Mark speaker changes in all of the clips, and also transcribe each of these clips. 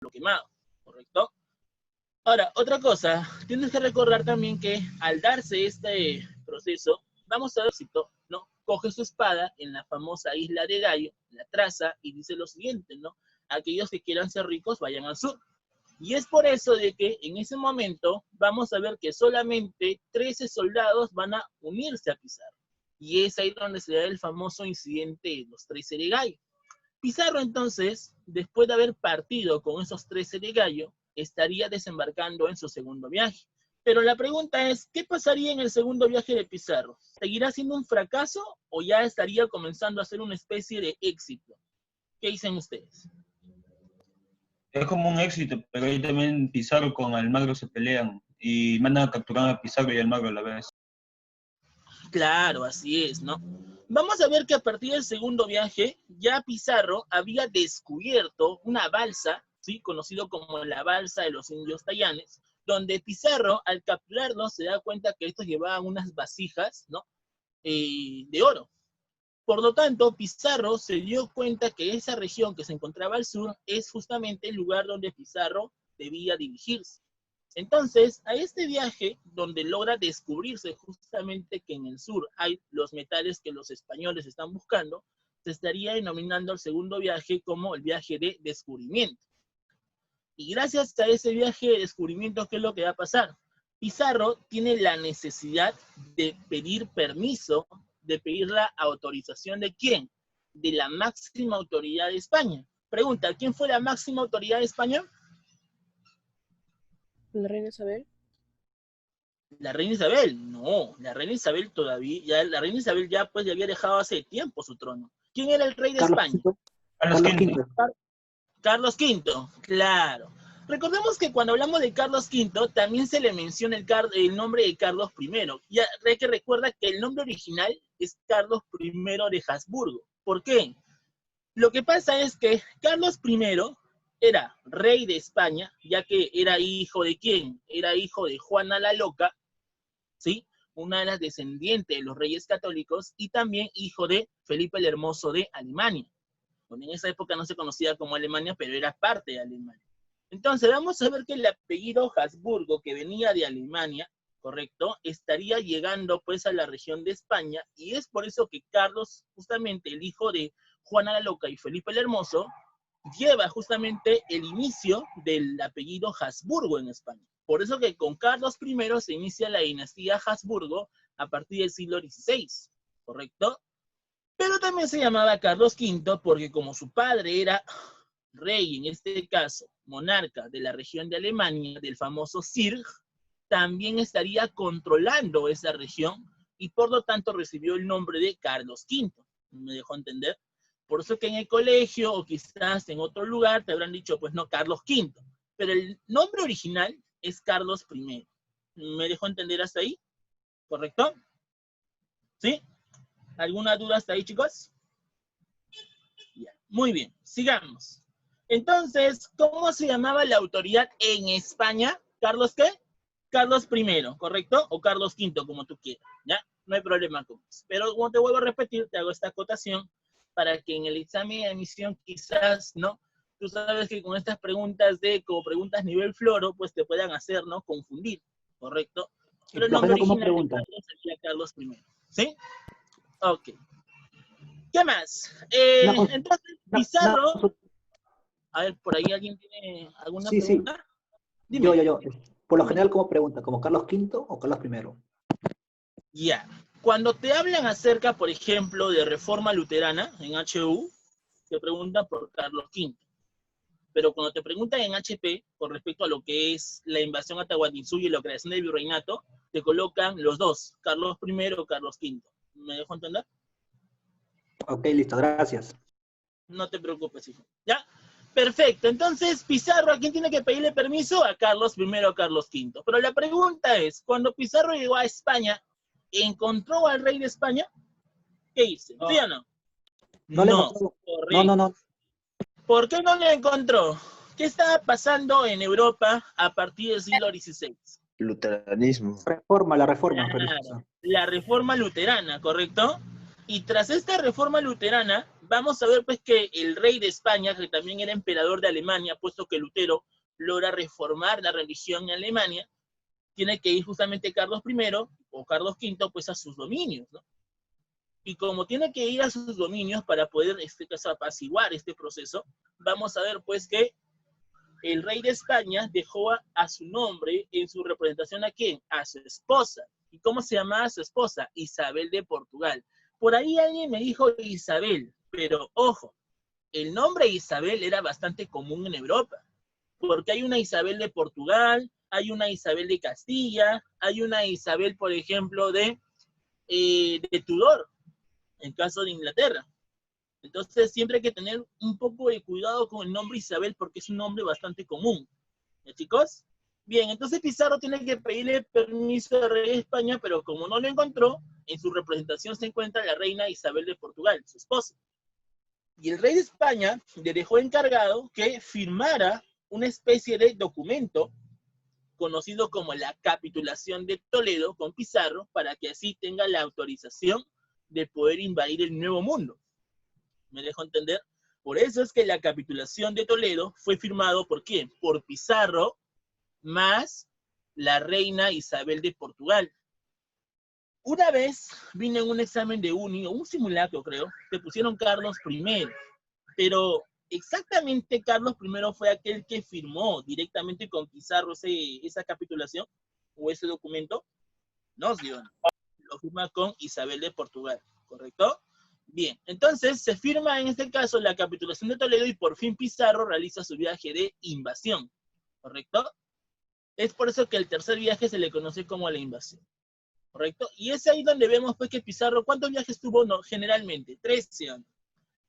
Speaker 1: lo quemado, ¿correcto? Ahora, otra cosa, tienes que recordar también que al darse este proceso, vamos a ver si ¿no? Coge su espada en la famosa isla de Gallo, la traza y dice lo siguiente, ¿no? Aquellos que quieran ser ricos vayan al sur. Y es por eso de que en ese momento vamos a ver que solamente 13 soldados van a unirse a Pizarro. Y es ahí donde se da el famoso incidente de los 13 de Gallo. Pizarro entonces, después de haber partido con esos 13 de Gallo, estaría desembarcando en su segundo viaje. Pero la pregunta es, ¿qué pasaría en el segundo viaje de Pizarro? ¿Seguirá siendo un fracaso o ya estaría comenzando a ser una especie de éxito? ¿Qué dicen ustedes?
Speaker 2: Es como un éxito, pero ahí también Pizarro con Almagro se pelean y mandan a capturar a Pizarro y Almagro a la vez.
Speaker 1: Claro, así es, ¿no? Vamos a ver que a partir del segundo viaje, ya Pizarro había descubierto una balsa, ¿sí? Conocido como la balsa de los indios Tayanes, donde Pizarro, al capturarlos, se da cuenta que estos llevaban unas vasijas, ¿no? De oro. Por lo tanto, Pizarro se dio cuenta que esa región que se encontraba al sur es justamente el lugar donde Pizarro debía dirigirse. Entonces, a este viaje, donde logra descubrirse justamente que en el sur hay los metales que los españoles están buscando, se estaría denominando el segundo viaje como el viaje de descubrimiento. Y gracias a ese viaje de descubrimiento, ¿qué es lo que va a pasar? Pizarro tiene la necesidad de pedir permiso, de pedir la autorización ¿de quién? De la máxima autoridad de España. Pregunta, ¿quién fue la máxima autoridad de España?
Speaker 3: ¿La reina Isabel?
Speaker 1: La reina Isabel, no, la reina Isabel todavía, ya, la reina Isabel ya pues ya había dejado hace tiempo su trono. ¿Quién era el rey de España?
Speaker 2: Carlos V.
Speaker 1: Carlos V, claro. Recordemos que cuando hablamos de Carlos V, también se le menciona el nombre de Carlos I. Ya que recuerda que el nombre original es Carlos I de Habsburgo. ¿Por qué? Lo que pasa es que Carlos I era rey de España, ya que era hijo de ¿quién? Era hijo de Juana la Loca, ¿sí? Una de las descendientes de los reyes católicos, y también hijo de Felipe el Hermoso de Alemania. Bueno, en esa época no se conocía como Alemania, pero era parte de Alemania. Entonces, vamos a ver que el apellido Habsburgo, que venía de Alemania, ¿correcto? Estaría llegando pues a la región de España, y es por eso que Carlos, justamente el hijo de Juana la Loca y Felipe el Hermoso, lleva justamente el inicio del apellido Habsburgo en España. Por eso que con Carlos I se inicia la dinastía Habsburgo a partir del siglo XVI, ¿correcto? Pero también se llamaba Carlos V porque como su padre era rey, en este caso monarca de la región de Alemania, del famoso Sirg, también estaría controlando esa región y por lo tanto recibió el nombre de Carlos V. ¿Me dejó entender? Por eso que en el colegio o quizás en otro lugar te habrán dicho, pues no, Carlos V. Pero el nombre original es Carlos I. ¿Me dejó entender hasta ahí? ¿Correcto? ¿Sí? ¿Alguna duda hasta ahí, chicos? Ya. Muy bien, sigamos. Entonces, ¿cómo se llamaba la autoridad en España? ¿Carlos qué? Carlos I, ¿correcto? O Carlos V, como tú quieras, ¿ya? No hay problema con eso. Pero como te vuelvo a repetir, te hago esta acotación para que en el examen de admisión quizás, ¿no? Tú sabes que con estas preguntas como preguntas nivel floro, pues te puedan hacer, ¿no? Confundir, ¿correcto? Pero el nombre original de Carlos sería Carlos I, ¿sí? Ok. ¿Qué más? Entonces, Pizarro... A ver, ¿por ahí alguien tiene alguna pregunta?
Speaker 4: Sí. Dime. Yo. Por lo general, ¿cómo pregunta? ¿Como Carlos V o Carlos I?
Speaker 1: Ya. Cuando te hablan acerca, por ejemplo, de reforma luterana en HU, te preguntan por Carlos V. Pero cuando te preguntan en HP, con respecto a lo que es la invasión a Tahuantinsuyo y la creación del virreinato, te colocan los dos, Carlos I o Carlos V. ¿Me dejo entender?
Speaker 4: Ok, listo, gracias.
Speaker 1: No te preocupes, hijo. ¿Ya? Perfecto. Entonces, Pizarro, ¿a quién tiene que pedirle permiso? A Carlos I o a Carlos V. Pero la pregunta es, cuando Pizarro llegó a España, ¿encontró al rey de España? ¿Qué hice? ¿Sí o no?
Speaker 4: No.
Speaker 1: ¿Por qué no lo encontró? ¿Qué estaba pasando en Europa a partir del siglo XVI?
Speaker 5: Luteranismo.
Speaker 4: La reforma.
Speaker 1: Claro, la reforma luterana, ¿correcto? Y tras esta reforma luterana, vamos a ver pues que el rey de España, que también era emperador de Alemania, puesto que Lutero logra reformar la religión en Alemania, tiene que ir justamente Carlos I o Carlos V pues a sus dominios, ¿no? Y como tiene que ir a sus dominios para poder, en este caso, apaciguar este proceso, vamos a ver pues que el rey de España dejó a su nombre en su representación a ¿quién? A su esposa. ¿Y cómo se llamaba su esposa? Isabel de Portugal. Por ahí alguien me dijo Isabel, pero ojo, el nombre Isabel era bastante común en Europa, porque hay una Isabel de Portugal, hay una Isabel de Castilla, hay una Isabel, por ejemplo, de Tudor, en caso de Inglaterra. Entonces siempre hay que tener un poco de cuidado con el nombre Isabel porque es un nombre bastante común. ¿Ya, chicos? Bien, entonces Pizarro tiene que pedirle permiso al rey de España, pero como no lo encontró, en su representación se encuentra la reina Isabel de Portugal, su esposa. Y el rey de España le dejó encargado que firmara una especie de documento conocido como la Capitulación de Toledo con Pizarro, para que así tenga la autorización de poder invadir el Nuevo Mundo. ¿Me dejo entender? Por eso es que la Capitulación de Toledo fue firmado ¿por quién? Por Pizarro más la reina Isabel de Portugal. Una vez vine en un examen de uni, o un simulacro creo, te pusieron Carlos I, pero exactamente Carlos I fue aquel que firmó directamente con Pizarro esa capitulación o ese documento. No, Dios, lo firma con Isabel de Portugal, ¿correcto? Bien, entonces se firma en este caso la Capitulación de Toledo y por fin Pizarro realiza su viaje de invasión, ¿correcto? Es por eso que el tercer viaje se le conoce como la invasión, ¿correcto? Y es ahí donde vemos pues que Pizarro, ¿cuántos viajes tuvo? No, generalmente, 13 años.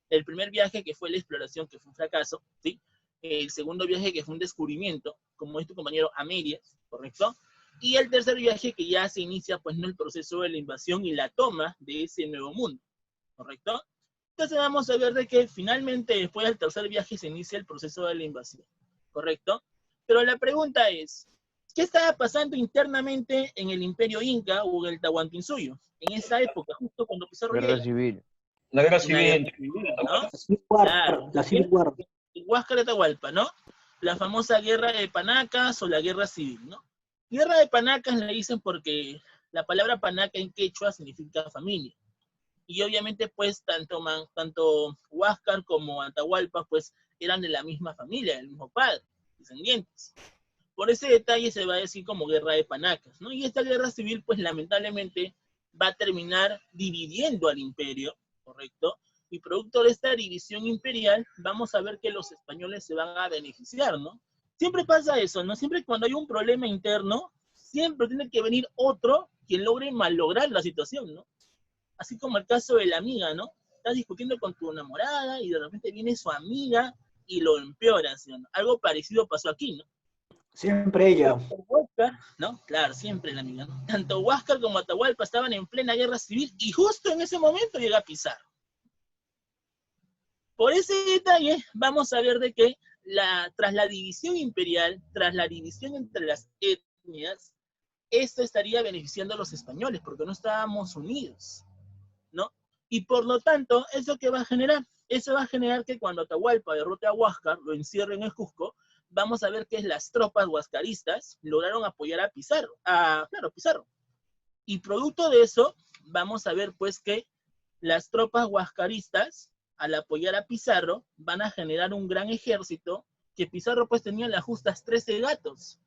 Speaker 1: El primer viaje que fue la exploración, que fue un fracaso, ¿sí? El segundo viaje que fue un descubrimiento, como es tu compañero Amerias, ¿correcto? Y el tercer viaje que ya se inicia pues no el proceso de la invasión y la toma de ese nuevo mundo, ¿correcto? Entonces vamos a ver de que finalmente después del tercer viaje se inicia el proceso de la invasión, ¿correcto? Pero la pregunta es, ¿qué estaba pasando internamente en el Imperio Inca o en el Tahuantinsuyo? En esa época, justo cuando Pizarro
Speaker 3: Guerra
Speaker 1: llega.
Speaker 3: civil.
Speaker 2: La guerra
Speaker 1: Una
Speaker 2: civil
Speaker 1: guerra
Speaker 2: entre
Speaker 1: civil, ¿no?
Speaker 4: La Civil War,
Speaker 1: Claro.
Speaker 4: la Civil War.
Speaker 1: Huáscar de Atahualpa, ¿no? La famosa guerra de Panacas o la guerra civil, ¿no? Guerra de Panacas la dicen porque la palabra panaca en quechua significa familia. Y obviamente, pues, tanto Huáscar como Atahualpa, pues, eran de la misma familia, del mismo padre, descendientes. Por ese detalle se va a decir como guerra de Panacas, ¿no? Y esta guerra civil, pues, lamentablemente, va a terminar dividiendo al imperio, ¿correcto? Y producto de esta división imperial, vamos a ver que los españoles se van a beneficiar, ¿no? Siempre pasa eso, ¿no? Siempre cuando hay un problema interno, siempre tiene que venir otro quien logre malograr la situación, ¿no? Así como el caso de la amiga, ¿no? Estás discutiendo con tu enamorada y de repente viene su amiga y lo empeora, ¿sí? ¿No? Algo parecido pasó aquí, ¿no?
Speaker 4: Siempre ella.
Speaker 1: Huáscar, ¿no? Claro, siempre la amiga, ¿no? Tanto Huáscar como Atahualpa estaban en plena guerra civil y justo en ese momento llega Pizarro. Por ese detalle, vamos a ver de que tras la división imperial, tras la división entre las etnias, esto estaría beneficiando a los españoles porque no estábamos unidos, ¿no? Y por lo tanto, ¿eso qué va a generar? Eso va a generar que cuando Atahualpa derrote a Huáscar, lo encierre en el Cusco, vamos a ver que las tropas huascaristas lograron apoyar a Pizarro, Pizarro. Y producto de eso, vamos a ver pues que las tropas huascaristas, al apoyar a Pizarro, van a generar un gran ejército, que Pizarro pues tenía las justas 13 gatos,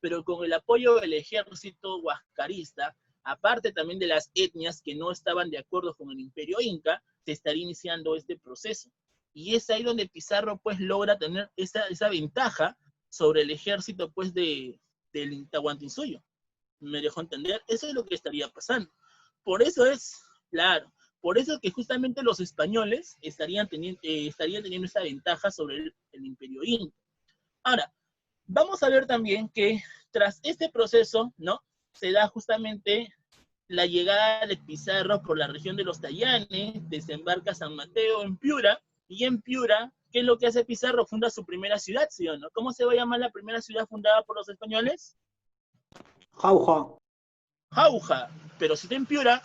Speaker 1: pero con el apoyo del ejército huascarista, aparte también de las etnias que no estaban de acuerdo con el imperio inca, se estaría iniciando este proceso. Y es ahí donde Pizarro pues logra tener esa ventaja sobre el ejército pues del Tahuantinsuyo. ¿Me dejó entender? Eso es lo que estaría pasando. Por eso es, claro, por eso que justamente los españoles estarían teniendo esa ventaja sobre el imperio inca. Ahora, vamos a ver también que tras este proceso, ¿no? Se da justamente la llegada de Pizarro por la región de los Tallanes, desembarca San Mateo en Piura, y en Piura, ¿qué es lo que hace Pizarro? Funda su primera ciudad, ¿sí o no? ¿Cómo se va a llamar la primera ciudad fundada por los españoles?
Speaker 4: Jauja.
Speaker 1: Jauja. Pero si está en Piura,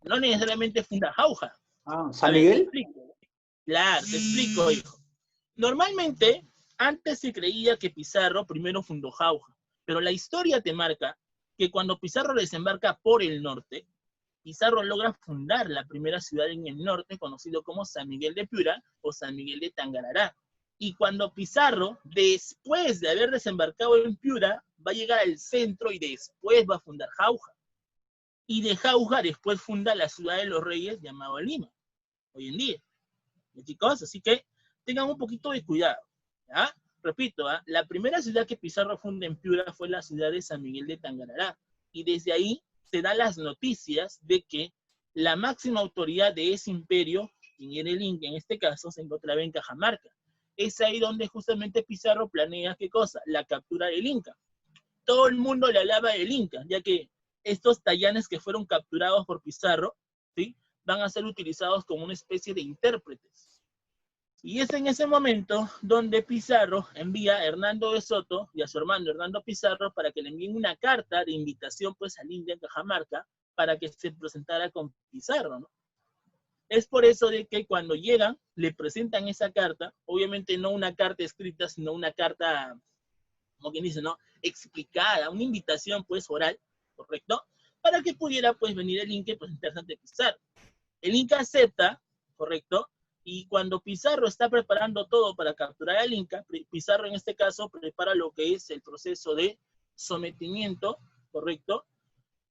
Speaker 1: no necesariamente funda Jauja.
Speaker 4: Ah,
Speaker 1: A
Speaker 4: San
Speaker 1: ver, te
Speaker 4: Miguel.
Speaker 1: explico. Claro, te explico, hijo. Normalmente, antes se creía que Pizarro primero fundó Jauja, pero la historia te marca que cuando Pizarro desembarca por el norte, Pizarro logra fundar la primera ciudad en el norte, conocido como San Miguel de Piura o San Miguel de Tangarará. Y cuando Pizarro, después de haber desembarcado en Piura, va a llegar al centro y después va a fundar Jauja. Y de Jauja después funda la ciudad de los Reyes, llamada Lima, hoy en día. Chicos, así que tengan un poquito de cuidado. ¿Ya? Repito, ¿eh? La primera ciudad que Pizarro funda en Piura fue la ciudad de San Miguel de Tangarará. Y desde ahí se dan las noticias de que la máxima autoridad de ese imperio, quien era el Inca en este caso, se encontraba en Cajamarca. Es ahí donde justamente Pizarro planea, ¿qué cosa? La captura del Inca. Todo el mundo le hablaba del Inca, ya que estos tallanes que fueron capturados por Pizarro, ¿sí?, van a ser utilizados como una especie de intérpretes. Y es en ese momento donde Pizarro envía a Hernando de Soto y a su hermano Hernando Pizarro para que le envíen una carta de invitación pues al Inca en Cajamarca para que se presentara con Pizarro, ¿no? Es por eso de que cuando llegan, le presentan esa carta, obviamente no una carta escrita, sino una carta, como quien dice, ¿no?, explicada, una invitación pues oral, ¿correcto?, para que pudiera pues venir el Inca y presentarse ante Pizarro. El Inca acepta, ¿correcto? Y cuando Pizarro está preparando todo para capturar al Inca, Pizarro en este caso prepara lo que es el proceso de sometimiento, ¿correcto?,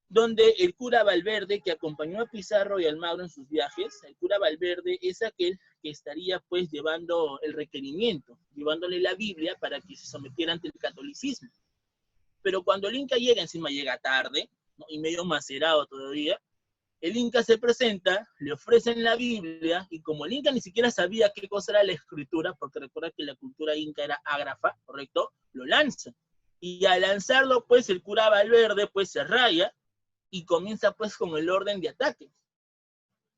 Speaker 1: donde el cura Valverde, que acompañó a Pizarro y Almagro en sus viajes, el cura Valverde es aquel que estaría pues llevando el requerimiento, llevándole la Biblia para que se sometiera ante el catolicismo. Pero cuando el Inca llega, encima llega tarde, ¿no?, y medio macerado todavía, el Inca se presenta, le ofrecen la Biblia, y como el Inca ni siquiera sabía qué cosa era la escritura, porque recuerda que la cultura inca era ágrafa, ¿correcto?, lo lanza. Y al lanzarlo, pues el cura Valverde pues se raya y comienza pues con el orden de ataque.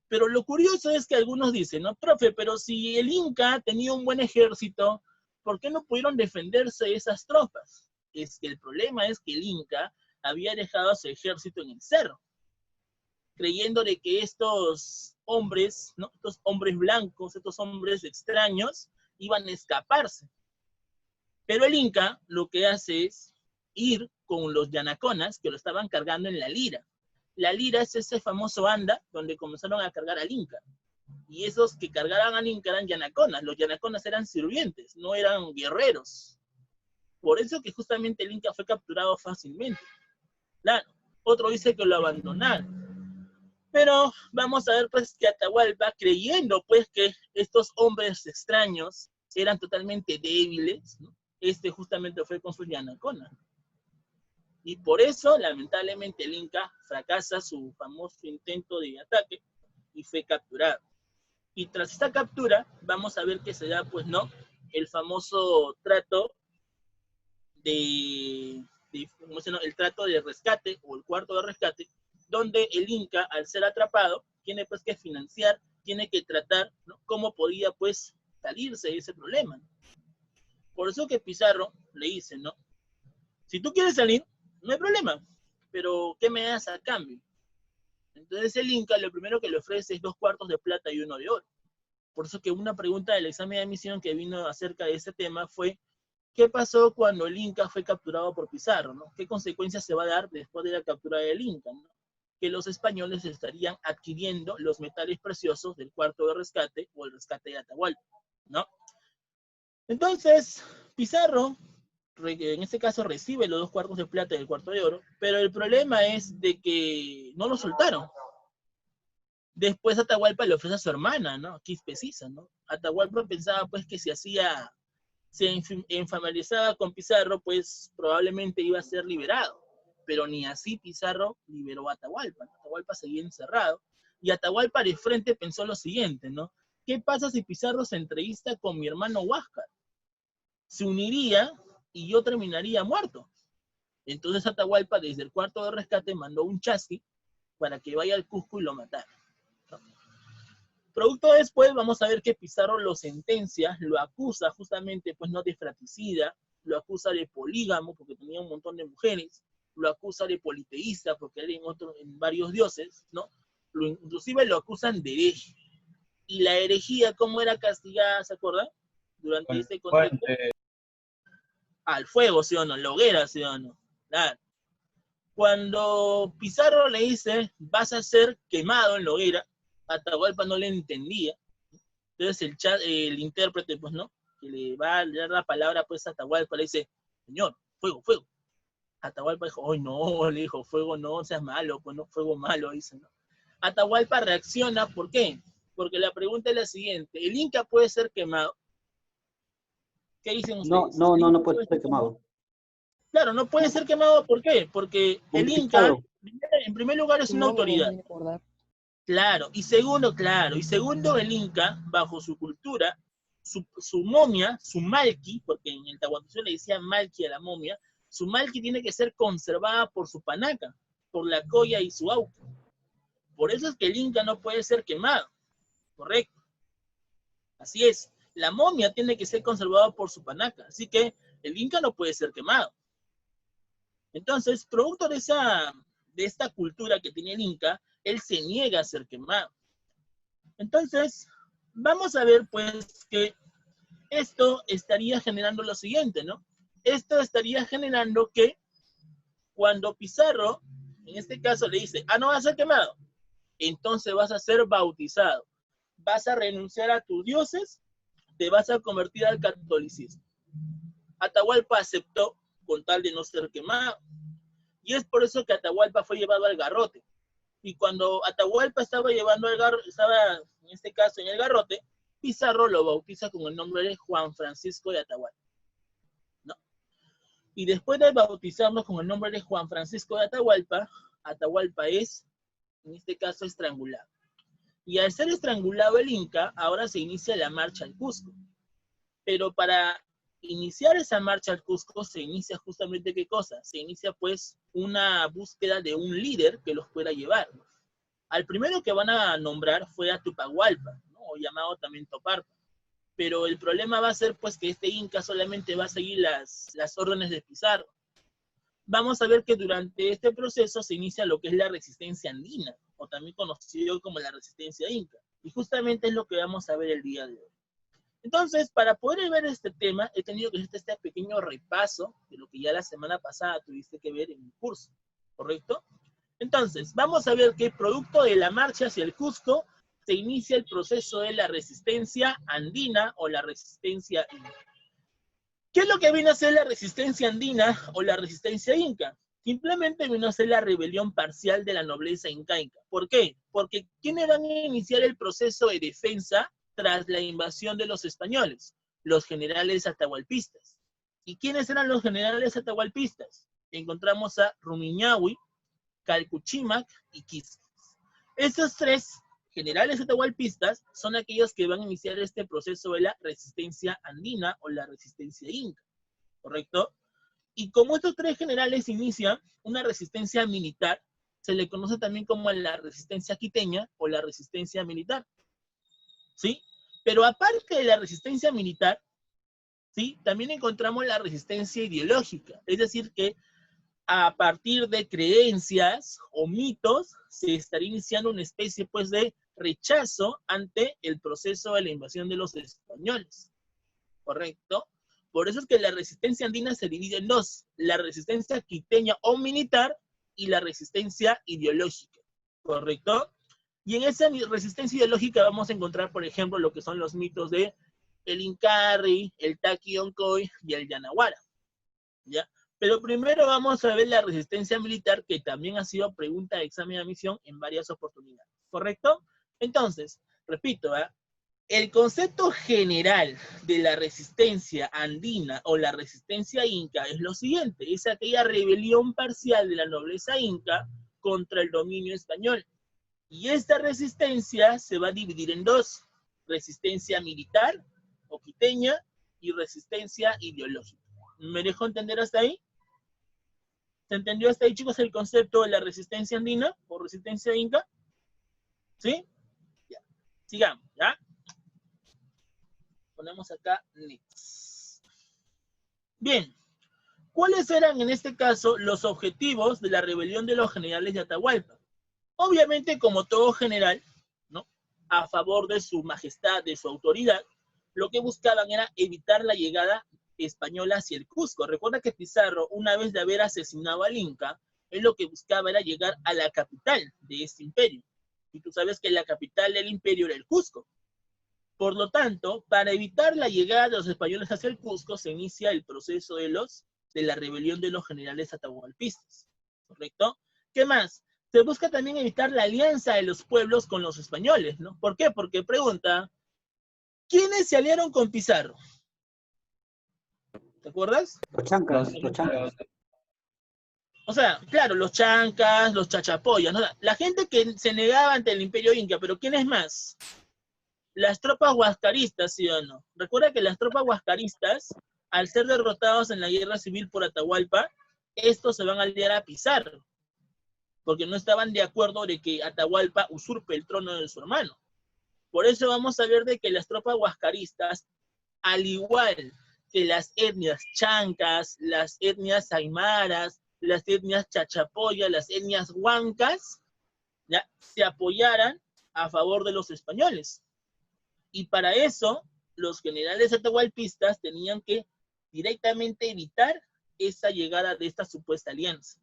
Speaker 1: Pero lo curioso es que algunos dicen, no, profe, pero si el Inca tenía un buen ejército, ¿por qué no pudieron defenderse esas tropas? Es que el problema es que el Inca había dejado a su ejército en el cerro, creyendo de que estos hombres, ¿no?, estos hombres blancos, estos hombres extraños, iban a escaparse. Pero el Inca lo que hace es ir con los yanaconas que lo estaban cargando en la lira. La lira es ese famoso anda donde comenzaron a cargar al Inca. Y esos que cargaban al Inca eran yanaconas. Los yanaconas eran sirvientes, no eran guerreros. Por eso que justamente el Inca fue capturado fácilmente. Claro, otro dice que lo abandonaron. Pero vamos a ver pues que Atahualpa, creyendo pues que estos hombres extraños eran totalmente débiles, ¿no?, justamente fue con sus yanaconas. Y por eso, lamentablemente, el Inca fracasa su famoso intento de ataque y fue capturado. Y tras esta captura, vamos a ver que se da, pues, ¿no?, el famoso trato el trato de rescate o el cuarto de rescate, donde el Inca, al ser atrapado, tiene pues que financiar, tiene que tratar, ¿no?, cómo podía pues salirse de ese problema. Por eso que Pizarro le dice, ¿no?, si tú quieres salir, no hay problema, pero ¿qué me das a cambio? Entonces el Inca lo primero que le ofrece es 2 cuartos de plata y 1 de oro. Por eso que una pregunta del examen de admisión que vino acerca de ese tema fue, ¿qué pasó cuando el Inca fue capturado por Pizarro, ¿no? ¿Qué consecuencias se va a dar después de la captura del Inca, ¿no? Que los españoles estarían adquiriendo los metales preciosos del cuarto de rescate o el rescate de Atahualpa, ¿no? Entonces, Pizarro, en este caso, recibe los 2 cuartos de plata y el cuarto de oro, pero el problema es de que no lo soltaron. Después Atahualpa le ofrece a su hermana, ¿no?, Quispe Sisa, ¿no? Atahualpa pensaba pues que si se familiarizaba con Pizarro, pues probablemente iba a ser liberado. Pero ni así Pizarro liberó a Atahualpa. Atahualpa seguía encerrado. Y Atahualpa de frente pensó lo siguiente, ¿no? ¿Qué pasa si Pizarro se entrevista con mi hermano Huáscar? Se uniría y yo terminaría muerto. Entonces Atahualpa, desde el cuarto de rescate, mandó un chasqui para que vaya al Cusco y lo matara. Producto después, vamos a ver que Pizarro lo sentencia, lo acusa justamente, pues, no, de fratricida, lo acusa de polígamo, porque tenía un montón de mujeres, lo acusa de politeísta, porque era en varios dioses, ¿no? Inclusive lo acusan de hereje. Y la herejía, ¿cómo era castigada, se acuerdan? Durante
Speaker 2: Con
Speaker 1: este contexto.
Speaker 2: fuente.
Speaker 1: Al fuego, ¿sí o no? La hoguera, ¿sí o no? Claro. Cuando Pizarro le dice, vas a ser quemado en la hoguera, Atahualpa no le entendía. Entonces el intérprete, pues, ¿no? Que le va a dar la palabra, pues, a Atahualpa, le dice, señor, fuego, fuego. Atahualpa dijo, ¡ay, no! Le dijo, fuego no, seas malo, pues, no, fuego malo, dice, ¿no? Atahualpa reacciona, ¿por qué? Porque la pregunta es la siguiente, ¿el Inca puede ser quemado? ¿Qué dicen
Speaker 4: No,
Speaker 1: ustedes?
Speaker 4: no,
Speaker 1: ¿El
Speaker 4: no,
Speaker 1: Inca
Speaker 4: no puede
Speaker 1: puede
Speaker 4: ser
Speaker 1: ser quemado?
Speaker 4: quemado.
Speaker 1: Claro, no puede ser quemado, ¿por qué? Porque el Inca,
Speaker 4: Purificado.
Speaker 1: en primer lugar, es
Speaker 3: Su
Speaker 1: una
Speaker 3: momia,
Speaker 1: autoridad.
Speaker 3: me acordar.
Speaker 1: Claro, y segundo, el Inca, bajo su cultura, su momia, su malqui, porque en el Tahuantinsuyo le decían malqui a la momia, su malqui tiene que ser conservada por su panaca, por la colla y su auca. Por eso es que el Inca no puede ser quemado, correcto. Así es, la momia tiene que ser conservada por su panaca, así que el Inca no puede ser quemado. Entonces, producto de esta cultura que tiene el Inca, él se niega a ser quemado. Entonces, vamos a ver pues que esto estaría generando lo siguiente, ¿no? Esto estaría generando que cuando Pizarro, en este caso le dice, no vas a ser quemado, entonces vas a ser bautizado, vas a renunciar a tus dioses, te vas a convertir al catolicismo. Atahualpa aceptó con tal de no ser quemado. Y es por eso que Atahualpa fue llevado al garrote. Y cuando Atahualpa estaba llevando estaba en este caso en el garrote, Pizarro lo bautiza con el nombre de Juan Francisco de Atahualpa, ¿no? Y después de bautizarlo con el nombre de Juan Francisco de Atahualpa, Atahualpa es, en este caso, estrangulado. Y al ser estrangulado el Inca, ahora se inicia la marcha al Cusco. Pero para iniciar esa marcha al Cusco se inicia justamente ¿qué cosa? Se inicia pues una búsqueda de un líder que los pueda llevar. Al primero que van a nombrar fue a Tupagualpa, ¿no? O llamado también Toparpa. Pero el problema va a ser pues que este Inca solamente va a seguir las órdenes de Pizarro. Vamos a ver que durante este proceso se inicia lo que es la resistencia andina, o también conocido como la resistencia inca. Y justamente es lo que vamos a ver el día de hoy. Entonces, para poder ver este tema, he tenido que hacer este pequeño repaso de lo que ya la semana pasada tuviste que ver en el curso, ¿correcto? Entonces, vamos a ver que producto de la marcha hacia el Cusco, se inicia el proceso de la resistencia andina o la resistencia inca. ¿Qué es lo que vino a ser la resistencia andina o la resistencia inca? Simplemente vino a ser la rebelión parcial de la nobleza incaica. ¿Por qué? Porque ¿quiénes van a iniciar el proceso de defensa tras la invasión de los españoles? Los generales atahualpistas. ¿Y quiénes eran los generales atahualpistas? Encontramos a Rumiñahui, Calcuchimac y Quisquis. Estos tres generales atahualpistas son aquellos que van a iniciar este proceso de la resistencia andina o la resistencia inca, ¿correcto? Y como estos tres generales inician una resistencia militar, se le conoce también como la resistencia quiteña o la resistencia militar, ¿sí? Pero aparte de la resistencia militar, ¿sí? También encontramos la resistencia ideológica, es decir que a partir de creencias o mitos, se estaría iniciando una especie pues de rechazo ante el proceso de la invasión de los españoles, ¿correcto? Por eso es que la resistencia andina se divide en dos, la resistencia quiteña o militar y la resistencia ideológica, ¿correcto? Y en esa resistencia ideológica vamos a encontrar, por ejemplo, lo que son los mitos de el Incarri, el Taqui Oncoy y el Yanaguara, ¿ya? Pero primero vamos a ver la resistencia militar, que también ha sido pregunta de examen de admisión en varias oportunidades, ¿correcto? Entonces, repito, el concepto general de la resistencia andina o la resistencia inca es lo siguiente, es aquella rebelión parcial de la nobleza inca contra el dominio español. Y esta resistencia se va a dividir en dos, resistencia militar o quiteña y resistencia ideológica. ¿Me dejó entender hasta ahí? ¿Se entendió hasta ahí, chicos, el concepto de la resistencia andina o resistencia inca? ¿Sí? Ya. Sigamos, ¿ya? Ponemos acá next. Bien. ¿Cuáles eran en este caso los objetivos de la rebelión de los generales de Atahualpa? Obviamente, como todo general, ¿no? a favor de su majestad, de su autoridad, lo que buscaban era evitar la llegada española hacia el Cusco. Recuerda que Pizarro, una vez de haber asesinado al Inca, él lo que buscaba era llegar a la capital de este imperio. Y tú sabes que la capital del imperio era el Cusco. Por lo tanto, para evitar la llegada de los españoles hacia el Cusco, se inicia el proceso de la rebelión de los generales atahualpistas. ¿Correcto? ¿Qué más? Se busca también evitar la alianza de los pueblos con los españoles, ¿no? ¿Por qué? Porque pregunta, ¿quiénes se aliaron con Pizarro? ¿Te acuerdas?
Speaker 4: Los chancas,
Speaker 2: Los-
Speaker 4: los chancas.
Speaker 1: O sea, claro, los chancas, los chachapoyas, ¿no? La gente que se negaba ante el imperio inca, pero ¿quién es más? Las tropas huascaristas, ¿sí o no? Recuerda que las tropas huascaristas, al ser derrotados en la guerra civil por Atahualpa, estos se van a aliar a Pizarro, porque no estaban de acuerdo de que Atahualpa usurpe el trono de su hermano. Por eso vamos a ver de que las tropas huascaristas, al igual que las etnias chancas, las etnias aymaras, las etnias chachapoyas, las etnias huancas, ¿ya?, se apoyaran a favor de los españoles. Y para eso, los generales atahualpistas tenían que directamente evitar esa llegada de esta supuesta alianza.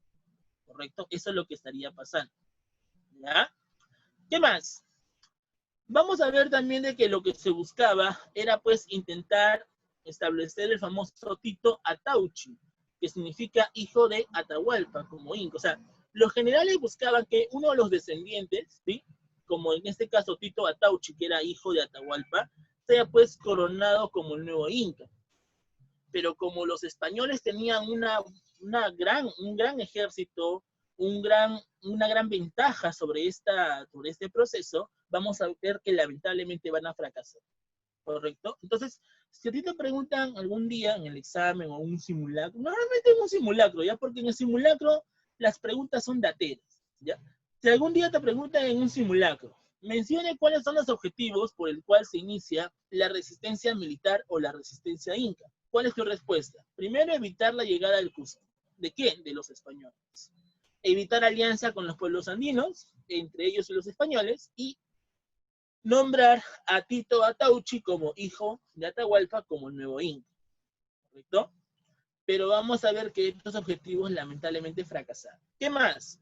Speaker 1: ¿Correcto? Eso es lo que estaría pasando. ¿Ya? ¿Qué más? Vamos a ver también de que lo que se buscaba era pues intentar establecer el famoso Tito Atauchi, que significa hijo de Atahualpa, como inca. O sea, los generales buscaban que uno de los descendientes, ¿sí?, como en este caso Tito Atauchi, que era hijo de Atahualpa, sea pues coronado como el nuevo inca. Pero como los españoles tenían un gran ejército, una gran ventaja sobre este proceso, vamos a ver que lamentablemente van a fracasar. ¿Correcto? Entonces, si a ti te preguntan algún día en el examen o un simulacro, normalmente en un simulacro, ¿ya? Porque en el simulacro las preguntas son dateras, ¿ya? Si algún día te preguntan en un simulacro, mencione cuáles son los objetivos por el cual se inicia la resistencia militar o la resistencia inca. ¿Cuál es tu respuesta? Primero, evitar la llegada del Cusco. ¿De quién? De los españoles. Evitar alianza con los pueblos andinos, entre ellos los españoles, y nombrar a Tito Atauchi como hijo de Atahualpa como el nuevo inca. ¿Correcto? Pero vamos a ver que estos objetivos lamentablemente fracasaron. ¿Qué más?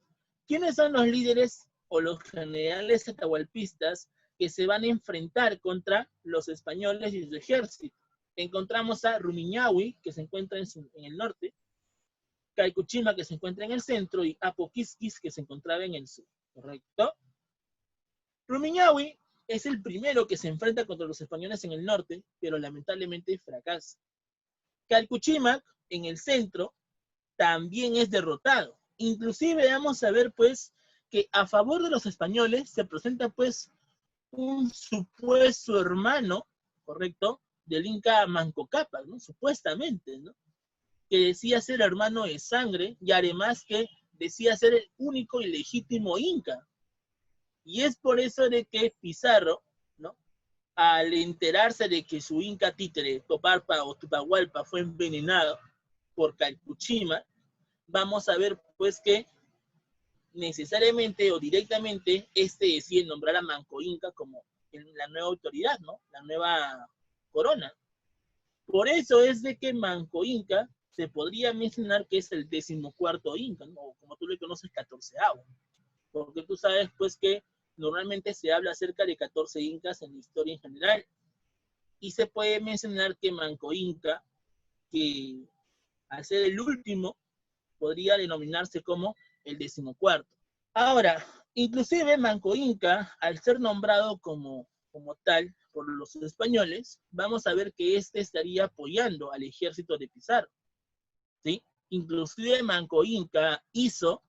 Speaker 1: ¿Quiénes son los líderes o los generales atahualpistas que se van a enfrentar contra los españoles y su ejército? Encontramos a Rumiñahui, que se encuentra en el norte, Calcuchima, que se encuentra en el centro, y Apoquiquis, que se encontraba en el sur. ¿Correcto? Rumiñahui es el primero que se enfrenta contra los españoles en el norte, pero lamentablemente fracasa. Calcuchímac, en el centro, también es derrotado. Inclusive vamos a ver, pues, que a favor de los españoles se presenta, pues, un supuesto hermano, ¿correcto?, del Inca Manco Cápac, ¿no? Supuestamente, ¿no?, que decía ser hermano de sangre y además que decía ser el único y legítimo Inca. Y es por eso de que Pizarro, ¿no?, al enterarse de que su Inca títere, Toparpa o Tupahualpa, fue envenenado por Calcuchima, vamos a ver pues que necesariamente o directamente decide nombrar a Manco Inca como la nueva autoridad, ¿no?, la nueva corona. Por eso es de que Manco Inca se podría mencionar que es el 14º Inca, ¿no?, o como tú le conoces, 14º. Porque tú sabes pues que normalmente se habla acerca de 14 incas en la historia en general. Y se puede mencionar que Manco Inca, que al ser el último, podría denominarse como el 14º. Ahora, inclusive Manco Inca, al ser nombrado como tal por los españoles, vamos a ver que estaría apoyando al ejército de Pizarro, ¿sí? Inclusive Manco Inca hizo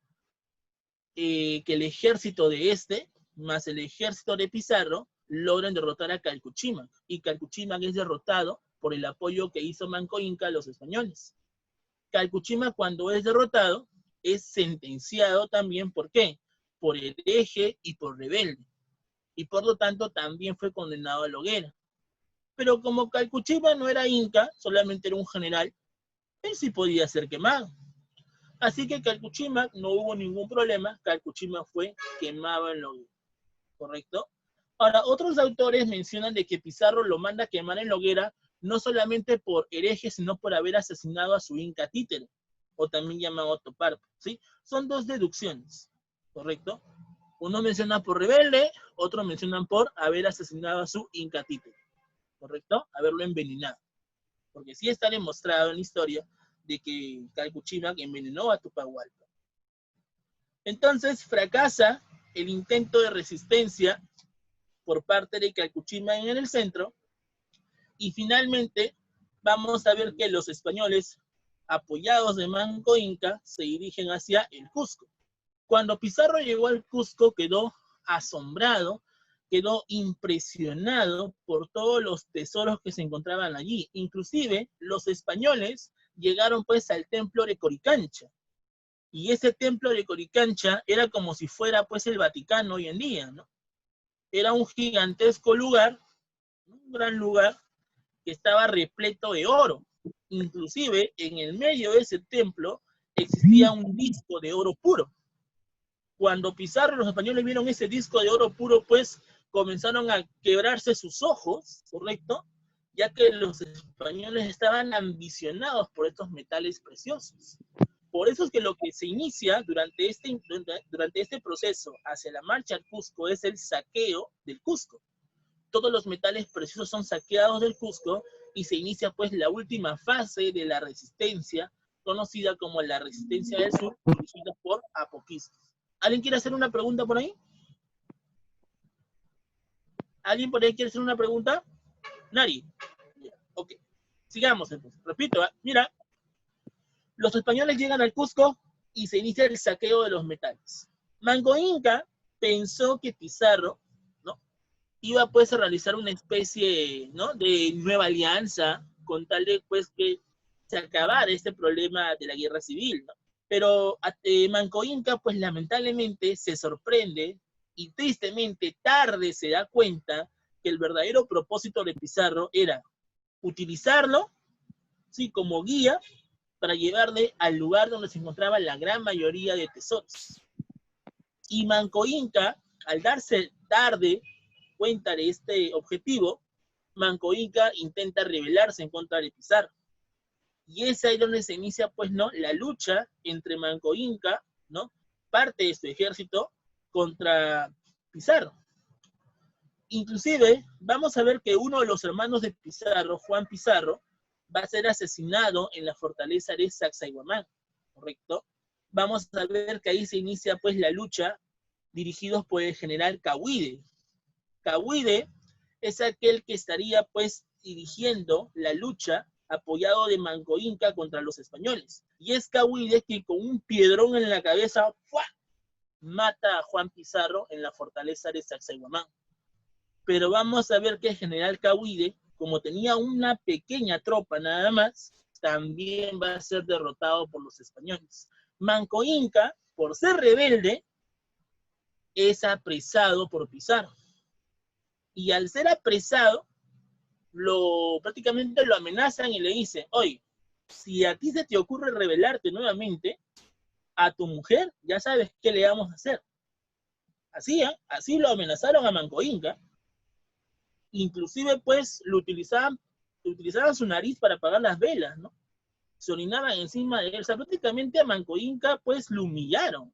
Speaker 1: que el ejército de más el ejército de Pizarro, logren derrotar a Calcuchímac. Y Calcuchímac es derrotado por el apoyo que hizo Manco Inca a los españoles. Calcuchímac, cuando es derrotado, es sentenciado también, ¿por qué?, por hereje y por rebelde. Y por lo tanto también fue condenado a la hoguera. Pero como Calcuchímac no era inca, solamente era un general, él sí podía ser quemado. Así que Calcuchímac no hubo ningún problema, Calcuchímac fue quemado en la hoguera. ¿Correcto? Ahora, otros autores mencionan de que Pizarro lo manda a quemar en la hoguera no solamente por hereje, sino por haber asesinado a su inca títere, o también llamado Toparpa, ¿sí? Son dos deducciones, ¿correcto? Uno menciona por rebelde, otro mencionan por haber asesinado a su inca títere, ¿correcto? Haberlo envenenado. Porque sí está demostrado en la historia de que Calpuchimac envenenó a Tupahualpa. Entonces fracasa el intento de resistencia por parte de Calpuchimac en el centro, y finalmente vamos a ver que los españoles, apoyados de Manco Inca, se dirigen hacia el Cusco. Cuando Pizarro llegó al Cusco quedó asombrado, quedó impresionado por todos los tesoros que se encontraban allí. Inclusive los españoles llegaron pues al templo de Coricancha, y ese templo de Coricancha era como si fuera pues el Vaticano hoy en día, ¿no? Era un gigantesco lugar, un gran lugar, que estaba repleto de oro. Inclusive en el medio de ese templo existía un disco de oro puro. Cuando Pizarro y los españoles vieron ese disco de oro puro, pues comenzaron a quebrarse sus ojos, ¿correcto? Ya que los españoles estaban ambicionados por estos metales preciosos. Por eso es que lo que se inicia durante este proceso hacia la marcha al Cusco es el saqueo del Cusco. Todos los metales preciosos son saqueados del Cusco y se inicia pues la última fase de la resistencia, conocida como la resistencia del sur, dirigida por Apoquindo. ¿Alguien quiere hacer una pregunta por ahí? ¿Alguien por ahí quiere hacer una pregunta? Nadie. Ok. Sigamos entonces. Repito, mira, los españoles llegan al Cusco y se inicia el saqueo de los metales. Manco Inca pensó que Pizarro, ¿no?, iba pues a realizar una especie, ¿no?, de nueva alianza con tal de pues que se acabara este problema de la guerra civil, ¿no? Pero Manco Inca pues lamentablemente se sorprende y tristemente tarde se da cuenta que el verdadero propósito de Pizarro era utilizarlo, sí, como guía para llevarle al lugar donde se encontraba la gran mayoría de tesoros. Y Manco Inca, al darse tarde cuenta de este objetivo, Manco Inca intenta rebelarse en contra de Pizarro. Y es ahí donde se inicia, pues, ¿no?, la lucha entre Manco Inca, ¿no?, parte de su ejército, contra Pizarro. Inclusive, vamos a ver que uno de los hermanos de Pizarro, Juan Pizarro, va a ser asesinado en la fortaleza de Sacsayhuamán, ¿correcto? Vamos a ver que ahí se inicia, pues, la lucha dirigidos por el general Cahuide. Cahuide es aquel que estaría, pues, dirigiendo la lucha apoyado de Manco Inca contra los españoles. Y es Cahuide que con un piedrón en la cabeza ¡fua!, mata a Juan Pizarro en la fortaleza de Sacsayhuamán. Pero vamos a ver que el general Cahuide, como tenía una pequeña tropa nada más, también va a ser derrotado por los españoles. Manco Inca, por ser rebelde, es apresado por Pizarro. Y al ser apresado, prácticamente lo amenazan y le dicen: oye, si a ti se te ocurre rebelarte nuevamente, a tu mujer ya sabes qué le vamos a hacer. Así, así lo amenazaron a Manco Inca. Inclusive, pues, utilizaban su nariz para apagar las velas, ¿no? Se orinaban encima de él. O sea, prácticamente a Manco Inca, pues, lo humillaron.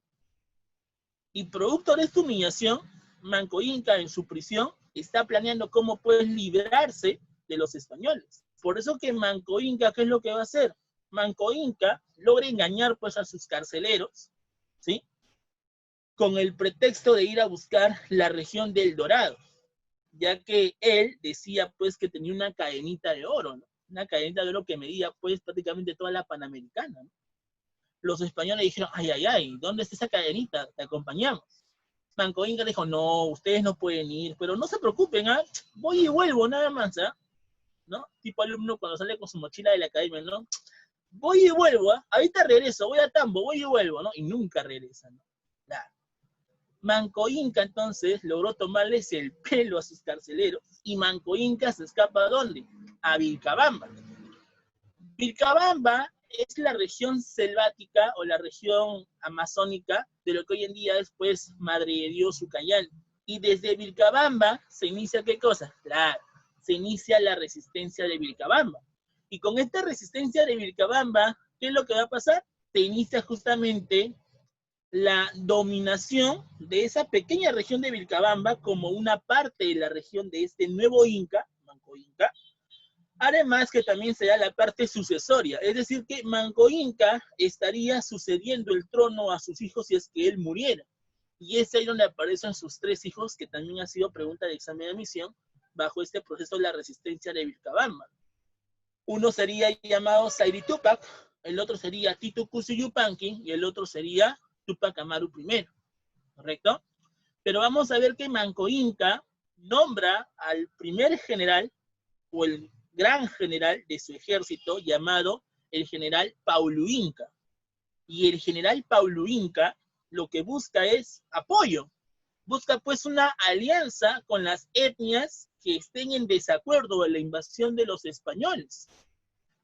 Speaker 1: Y producto de esta humillación, Manco Inca en su prisión está planeando cómo puede librarse de los españoles. Por eso que Manco Inca, ¿qué es lo que va a hacer? Manco Inca logra engañar pues a sus carceleros, ¿sí?, con el pretexto de ir a buscar la región del Dorado, ya que él decía pues que tenía una cadenita de oro, ¿no?, una cadenita de oro que medía pues prácticamente toda la Panamericana, ¿no? Los españoles dijeron: ay, ay, ay, ¿dónde está esa cadenita? Te acompañamos. Manco Inca dijo: no, ustedes no pueden ir, pero no se preocupen, voy y vuelvo nada más, ¿no? Tipo alumno cuando sale con su mochila de la academia, ¿no? Voy y vuelvo, ahorita regreso, voy a Tambo, voy y vuelvo, ¿no? Y nunca regresan, ¿no? Claro. Manco Inca entonces logró tomarles el pelo a sus carceleros y Manco Inca se escapa ¿a dónde? A Vilcabamba. Vilcabamba es la región selvática o la región amazónica de lo que hoy en día es pues Madre de Dios, Ucayali. Y desde Vilcabamba se inicia, ¿qué cosa? Claro, se inicia la resistencia de Vilcabamba. Y con esta resistencia de Vilcabamba, ¿qué es lo que va a pasar? Se inicia justamente la dominación de esa pequeña región de Vilcabamba como una parte de la región de este nuevo Inca, Manco Inca, además que también será la parte sucesoria, es decir, que Manco Inca estaría sucediendo el trono a sus hijos si es que él muriera. Y es ahí donde aparecen sus 3 hijos, que también ha sido pregunta de examen de admisión, bajo este proceso de la resistencia de Vilcabamba. Uno sería llamado Zairi Tupac, el otro sería Titu Cusi Yupanqui y el otro sería Tupac Amaru I, ¿correcto? Pero vamos a ver que Manco Inca nombra al primer general, o el gran general de su ejército, llamado el general Paulu Inca. Y el general Paulu Inca lo que busca es apoyo. Busca pues una alianza con las etnias que estén en desacuerdo de la invasión de los españoles.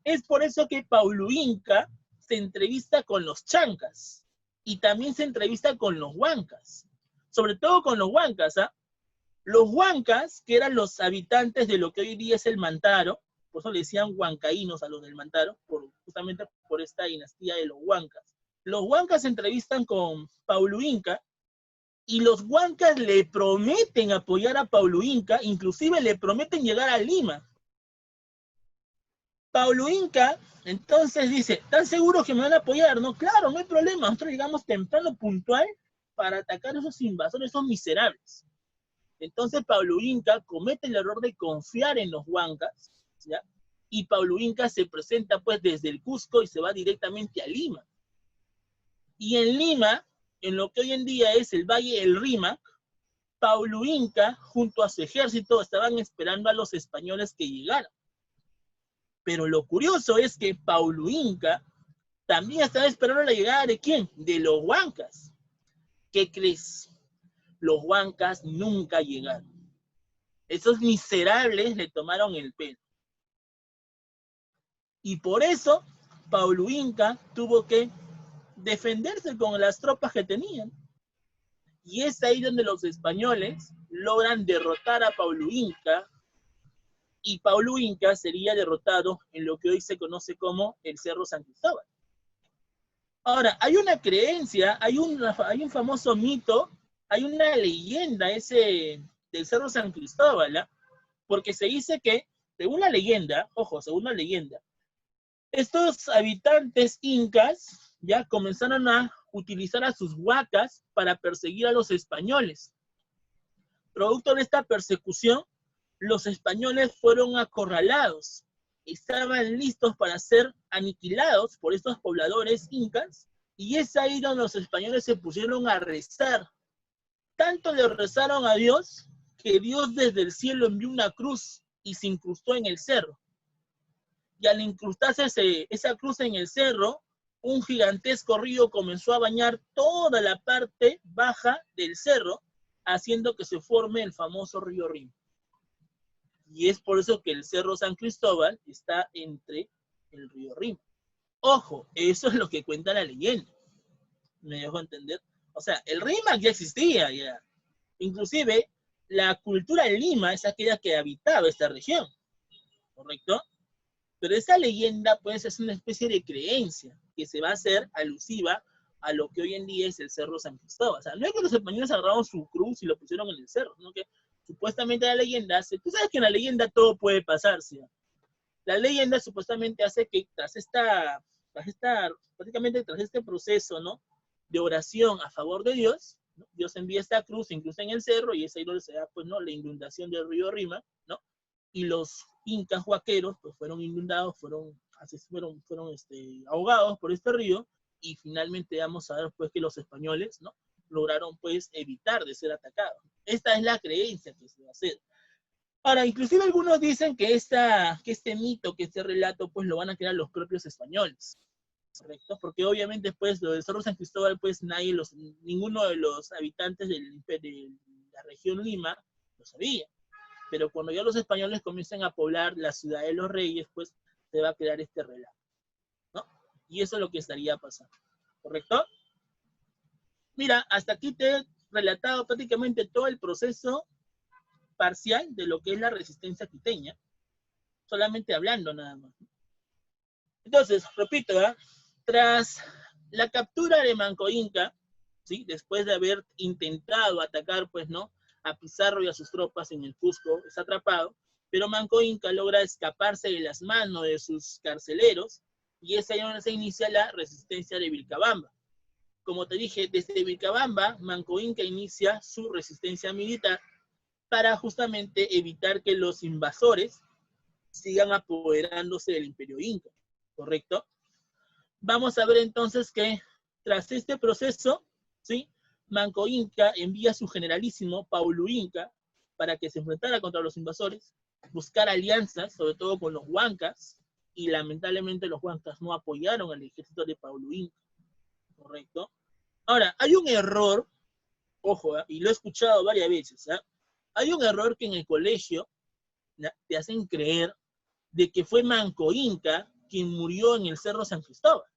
Speaker 1: Es por eso que Paulu Inca se entrevista con los chancas y también se entrevista con los huancas, sobre todo con los huancas, ¿ah? Los huancas, que eran los habitantes de lo que hoy día es el Mantaro, por eso le decían huancaínos a los del Mantaro, justamente por esta dinastía de los huancas. Los huancas se entrevistan con Paulu Inca y los huancas le prometen apoyar a Paulu Inca, inclusive le prometen llegar a Lima. Paulu Inca entonces dice, ¿están seguros que me van a apoyar? No, claro, no hay problema, nosotros llegamos temprano, puntual, para atacar a esos invasores, esos miserables. Entonces Paulu Inca comete el error de confiar en los huancas, ¿ya? Y Paulu Inca se presenta pues desde el Cusco y se va directamente a Lima. Y en Lima, en lo que hoy en día es el Valle del Rímac, Paulu Inca junto a su ejército estaban esperando a los españoles que llegaran. Pero lo curioso es que Paulu Inca también estaba esperando la llegada de ¿quién? De los huancas. ¿Qué crees? Los huancas nunca llegaron. Esos miserables le tomaron el pelo. Y por eso Paulu Inca tuvo que defenderse con las tropas que tenían. Y es ahí donde los españoles logran derrotar a Paulu Inca, y Paulu Inca sería derrotado en lo que hoy se conoce como el Cerro San Cristóbal. Ahora, hay una creencia, hay un famoso mito, hay una leyenda ese del Cerro San Cristóbal, ¿eh? Porque se dice que, según la leyenda, ojo, según la leyenda, estos habitantes incas ya comenzaron a utilizar a sus huacas para perseguir a los españoles. Producto de esta persecución, los españoles fueron acorralados, estaban listos para ser aniquilados por estos pobladores incas, y es ahí donde los españoles se pusieron a rezar. Tanto le rezaron a Dios, que Dios desde el cielo envió una cruz y se incrustó en el cerro. Y al incrustarse esa cruz en el cerro, un gigantesco río comenzó a bañar toda la parte baja del cerro, haciendo que se forme el famoso río Rin. Y es por eso que el Cerro San Cristóbal está entre el río Rin. Ojo, eso es lo que cuenta la leyenda. ¿Me dejo entender? O sea, el Rímac ya existía ya. Inclusive, la cultura de Lima es aquella que habitaba esta región. ¿Correcto? Pero esa leyenda, pues, es una especie de creencia que se va a hacer alusiva a lo que hoy en día es el Cerro San Cristóbal. O sea, no es que los españoles agarraron su cruz y lo pusieron en el cerro, sino que supuestamente la leyenda hace, tú sabes que en la leyenda todo puede pasar, ¿sí? La leyenda supuestamente hace que prácticamente tras este proceso, ¿no?, de oración a favor de Dios, ¿no?, Dios envía esta cruz incluso en el cerro, y es ahí donde se da, pues, ¿no?, la inundación del río Rímac, ¿no? Y los incas huaqueros, pues, fueron inundados, fueron ahogados por este río, y finalmente vamos a ver, pues, que los españoles, ¿no?, lograron, pues, evitar de ser atacados. Esta es la creencia que se va a hacer. Ahora, inclusive algunos dicen que este mito, que este relato, pues, lo van a crear los propios españoles, ¿correcto? Porque obviamente, pues, lo del Cerro San Cristóbal, pues, ninguno de los habitantes de la región Lima lo sabía. Pero cuando ya los españoles comienzan a poblar la ciudad de los reyes, pues, se va a crear este relato, ¿no? Y eso es lo que estaría pasando, ¿correcto? Mira, hasta aquí te he relatado prácticamente todo el proceso parcial de lo que es la resistencia quiteña, solamente hablando nada más. Entonces, repito, ¿eh? Tras la captura de Manco Inca, ¿sí? Después de haber intentado atacar, pues, ¿no?, a Pizarro y a sus tropas en el Cusco, es atrapado, pero Manco Inca logra escaparse de las manos de sus carceleros, y es ahí donde se inicia la resistencia de Vilcabamba. Como te dije, desde Vilcabamba, Manco Inca inicia su resistencia militar para justamente evitar que los invasores sigan apoderándose del Imperio Inca, ¿correcto? Vamos a ver entonces que tras este proceso, ¿sí?, Manco Inca envía a su generalísimo Paulo Inca para que se enfrentara contra los invasores, buscar alianzas, sobre todo con los huancas, y lamentablemente los huancas no apoyaron al ejército de Paulo Inca, ¿correcto? Ahora, hay un error, ojo, y lo he escuchado varias veces, ¿eh? Hay un error que en el colegio, ¿ya?, te hacen creer de que fue Manco Inca quien murió en el Cerro San Cristóbal,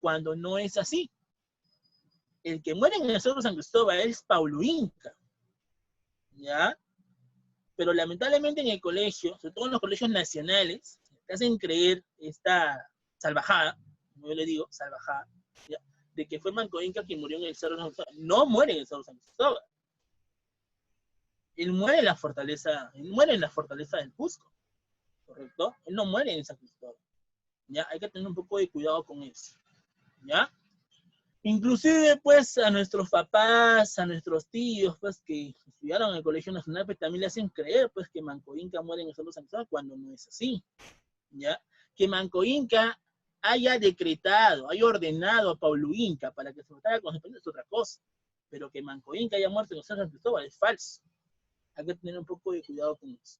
Speaker 1: cuando no es así. El que muere en el Cerro San Cristóbal es Paulo Inca, ¿ya? Pero lamentablemente en el colegio, sobre todo en los colegios nacionales, te hacen creer esta salvajada, como yo le digo, salvajada, ¿ya?, de que fue Manco Inca quien murió en el Cerro San Cristóbal. No muere en el Cerro San Cristóbal. Él muere en la fortaleza del Cusco, ¿correcto? Él no muere en San Cristóbal. ¿Ya? Hay que tener un poco de cuidado con eso, ¿ya? Inclusive, pues, a nuestros papás, a nuestros tíos, pues, que estudiaron en el Colegio Nacional, pues, también le hacen creer, pues, que Manco Inca muere en el Cerro San Cristóbal, cuando no es así, ¿ya? Que Manco Inca haya decretado, haya ordenado a Paulo Inca para que se matara con independencia es otra cosa, pero que Manco Inca haya muerto en el Cerro San Cristóbal es falso. Hay que tener un poco de cuidado con eso,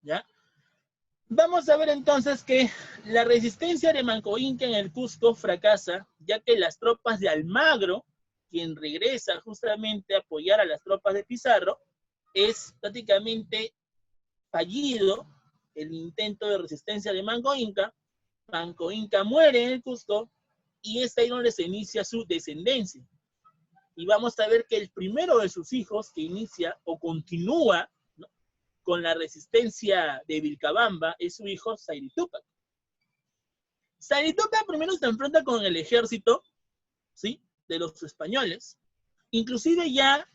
Speaker 1: ¿ya? Vamos a ver entonces que la resistencia de Manco Inca en el Cusco fracasa, ya que las tropas de Almagro, quien regresa justamente a apoyar a las tropas de Pizarro, es prácticamente fallido el intento de resistencia de Manco Inca muere en el Cusco, y es ahí donde se inicia su descendencia. Y vamos a ver que el primero de sus hijos que inicia o continúa, ¿no?, con la resistencia de Vilcabamba es su hijo Zairi Túpac. Zairi Túpac primero se enfrenta con el ejército, ¿sí?, de los españoles. Inclusive ya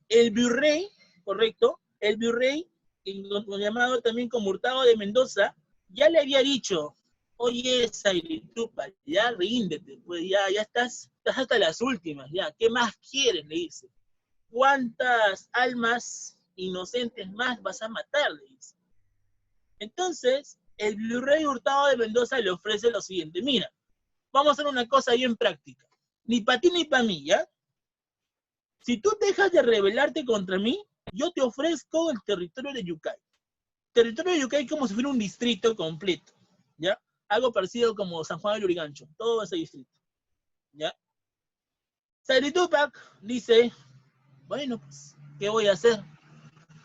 Speaker 1: el virrey, ¿correcto? El virrey, llamado también como Hurtado de Mendoza, ya le había dicho: oye, Zairi Túpac, ya ríndete, pues ya estás hasta las últimas, ya, ¿qué más quieres?, le dice. ¿Cuántas almas inocentes más vas a matar?, le dice. Entonces, el virrey Hurtado de Mendoza le ofrece lo siguiente: mira, vamos a hacer una cosa bien práctica, ni para ti ni para mí, ¿ya? Si tú dejas de rebelarte contra mí, yo te ofrezco el territorio de Yucay. Territorio de Yucay como si fuera un distrito completo, ¿ya? Algo parecido como San Juan de Lurigancho, todo ese distrito, ¿ya? Zairi Túpac dice: bueno, pues, ¿qué voy a hacer?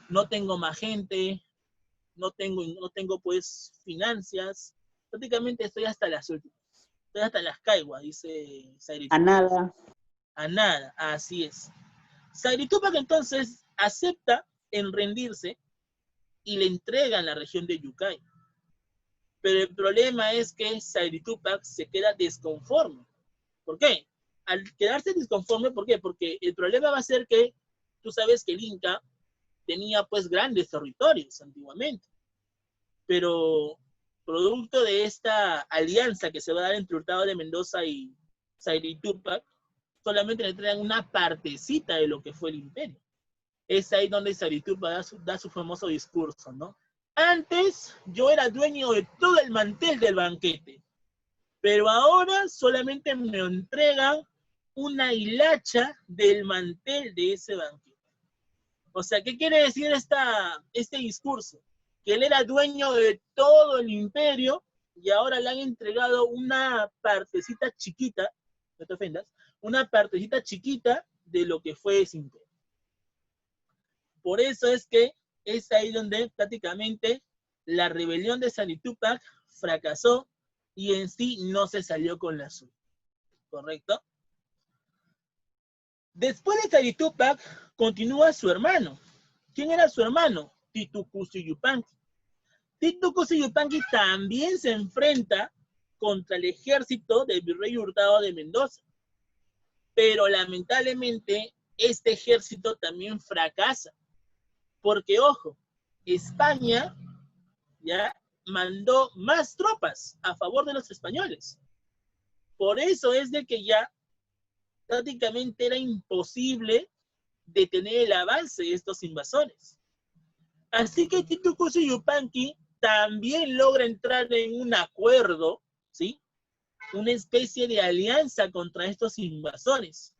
Speaker 1: No tengo más gente, no tengo pues finanzas, prácticamente estoy hasta las últimas, estoy hasta las caiguas, dice Zairi Túpac.
Speaker 4: A nada.
Speaker 1: A nada, así es. Zairi Túpac entonces acepta en rendirse y le entregan la región de Yucay. Pero el problema es que Zairi Túpac se queda desconforme. ¿Por qué? Al quedarse desconforme, ¿por qué? Porque el problema va a ser que tú sabes que el Inca tenía pues grandes territorios antiguamente, pero producto de esta alianza que se va a dar entre Hurtado de Mendoza y Zairi Túpac, solamente le traen una partecita de lo que fue el imperio. Es ahí donde Zairi Túpac da su famoso discurso, ¿no? Antes yo era dueño de todo el mantel del banquete, pero ahora solamente me entregan una hilacha del mantel de ese banquete. O sea, ¿qué quiere decir este discurso? Que él era dueño de todo el imperio y ahora le han entregado una partecita chiquita, no te ofendas, una partecita chiquita de lo que fue ese imperio. Por eso es que es ahí donde prácticamente la rebelión de Zairi Túpac fracasó y en sí no se salió con la suya, ¿correcto? Después de Sayri Tupac, continúa su hermano. ¿Quién era su hermano? Titu Cusi Yupanqui. Titu Cusi Yupanqui también se enfrenta contra el ejército del virrey Hurtado de Mendoza. Pero lamentablemente este ejército también fracasa. Porque, ojo, España ya mandó más tropas a favor de los españoles. Por eso es de que ya prácticamente era imposible detener el avance de estos invasores. Así que Titu Cusi Yupanqui también logra entrar en un acuerdo, ¿sí? Una especie de alianza contra estos invasores.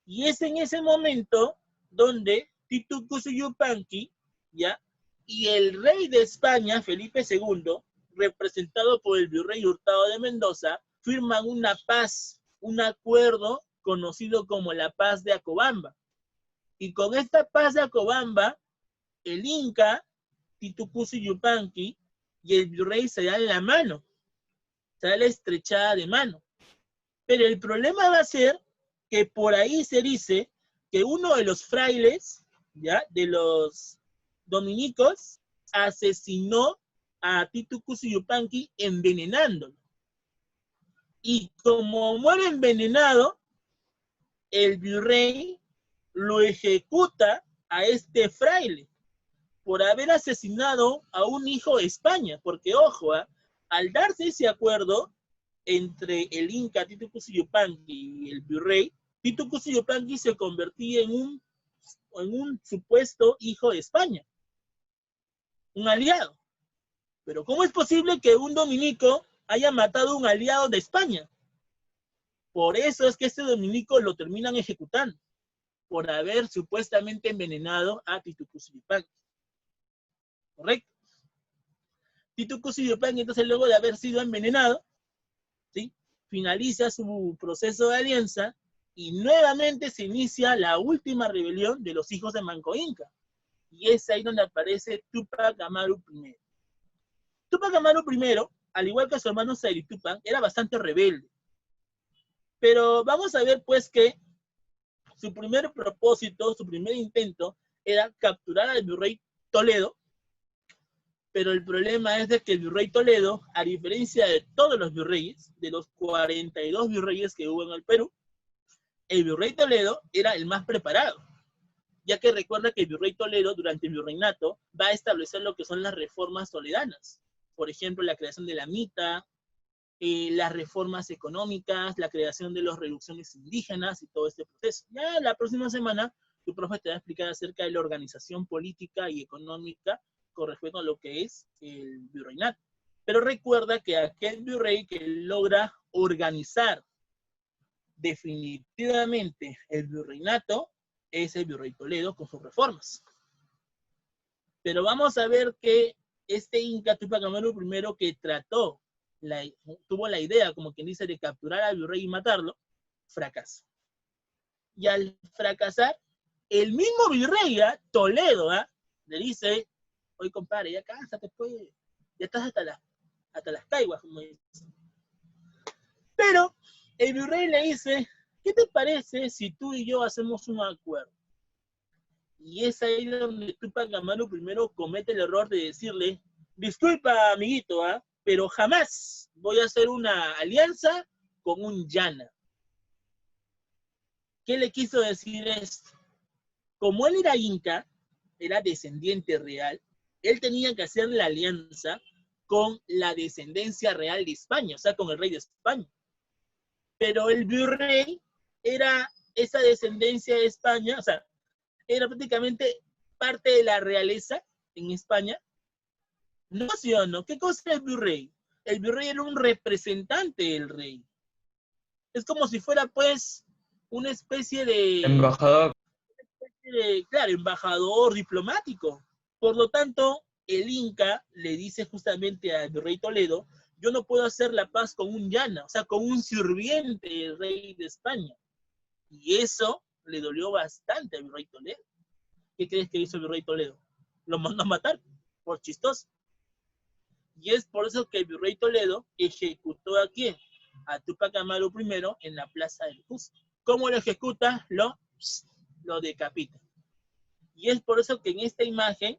Speaker 1: Y es en ese momento donde Titu Cusi Yupanqui, ¿ya? Y el rey de España, Felipe II, representado por el virrey Hurtado de Mendoza, firman una paz, un acuerdo conocido como la Paz de Acobamba. Y con esta Paz de Acobamba, el Inca, Titu Cusi Yupanqui, y el virrey se dan la mano, se da la estrechada de mano. Pero el problema va a ser que por ahí se dice que uno de los frailes, ¿ya? De los dominicos, asesinó a Titu Cusi Yupanqui envenenándolo. Y como muere envenenado, el virrey lo ejecuta a este fraile por haber asesinado a un hijo de España, porque ojo, al darse ese acuerdo entre el Inca Titu Cusi Yupanqui y el virrey, Titu Cusi Yupanqui se convertía en un supuesto hijo de España, un aliado. Pero ¿cómo es posible que un dominico haya matado a un aliado de España? Por eso es que este dominico lo terminan ejecutando, por haber supuestamente envenenado a Titu Cusi Yupanqui. ¿Correcto? Titu Cusi Yupanqui, entonces, luego de haber sido envenenado, ¿sí? Finaliza su proceso de alianza y nuevamente se inicia la última rebelión de los hijos de Manco Inca. Y es ahí donde aparece Tupac Amaru I. Tupac Amaru I, al igual que su hermano Sayri Tupac, era bastante rebelde. Pero vamos a ver pues que su primer propósito, su primer intento, era capturar al virrey Toledo. Pero el problema es de que el virrey Toledo, a diferencia de todos los virreyes, de los 42 virreyes que hubo en el Perú, el virrey Toledo era el más preparado, ya que recuerda que el virrey Toledo, durante el virreinato, va a establecer lo que son las reformas toledanas. Por ejemplo, la creación de la mita, las reformas económicas, la creación de las reducciones indígenas y todo este proceso. Ya la próxima semana, tu profe te va a explicar acerca de la organización política y económica con respecto a lo que es el virreinato. Pero recuerda que aquel virrey que logra organizar definitivamente el virreinato es el virrey Toledo con sus reformas. Pero vamos a ver que este Inca Tupac Amaru I, que tuvo la idea, como quien dice, de capturar al virrey y matarlo, fracasó. Y al fracasar, el mismo virrey, Toledo, le dice: oye, compadre, ya cánsate, pues, ya estás hasta las caiguas, como dice. Pero el virrey le dice: ¿qué te parece si tú y yo hacemos un acuerdo? Y es ahí donde Tupac Amaru I comete el error de decirle: disculpa, amiguito, pero jamás voy a hacer una alianza con un llana. ¿Qué le quiso decir esto? Como él era inca, era descendiente real, él tenía que hacer la alianza con la descendencia real de España, o sea, con el rey de España. Pero el virrey era esa descendencia de España, o sea, era prácticamente parte de la realeza en España. ¿No, sí o no? ¿Qué cosa era el virrey? El virrey era un representante del rey. Es como si fuera, pues, una especie de...
Speaker 2: embajador.
Speaker 1: Claro, embajador diplomático. Por lo tanto, el Inca le dice justamente al virrey Toledo: yo no puedo hacer la paz con un llana, o sea, con un sirviente del rey de España. Y eso le dolió bastante al virrey Toledo. ¿Qué crees que hizo el virrey Toledo? Lo mandó a matar, por chistoso. Y es por eso que el virrey Toledo ejecutó ¿a quién? A Tupac Amaru I en la Plaza del Cusco. ¿Cómo lo ejecuta? Lo lo decapita. Y es por eso que en esta imagen,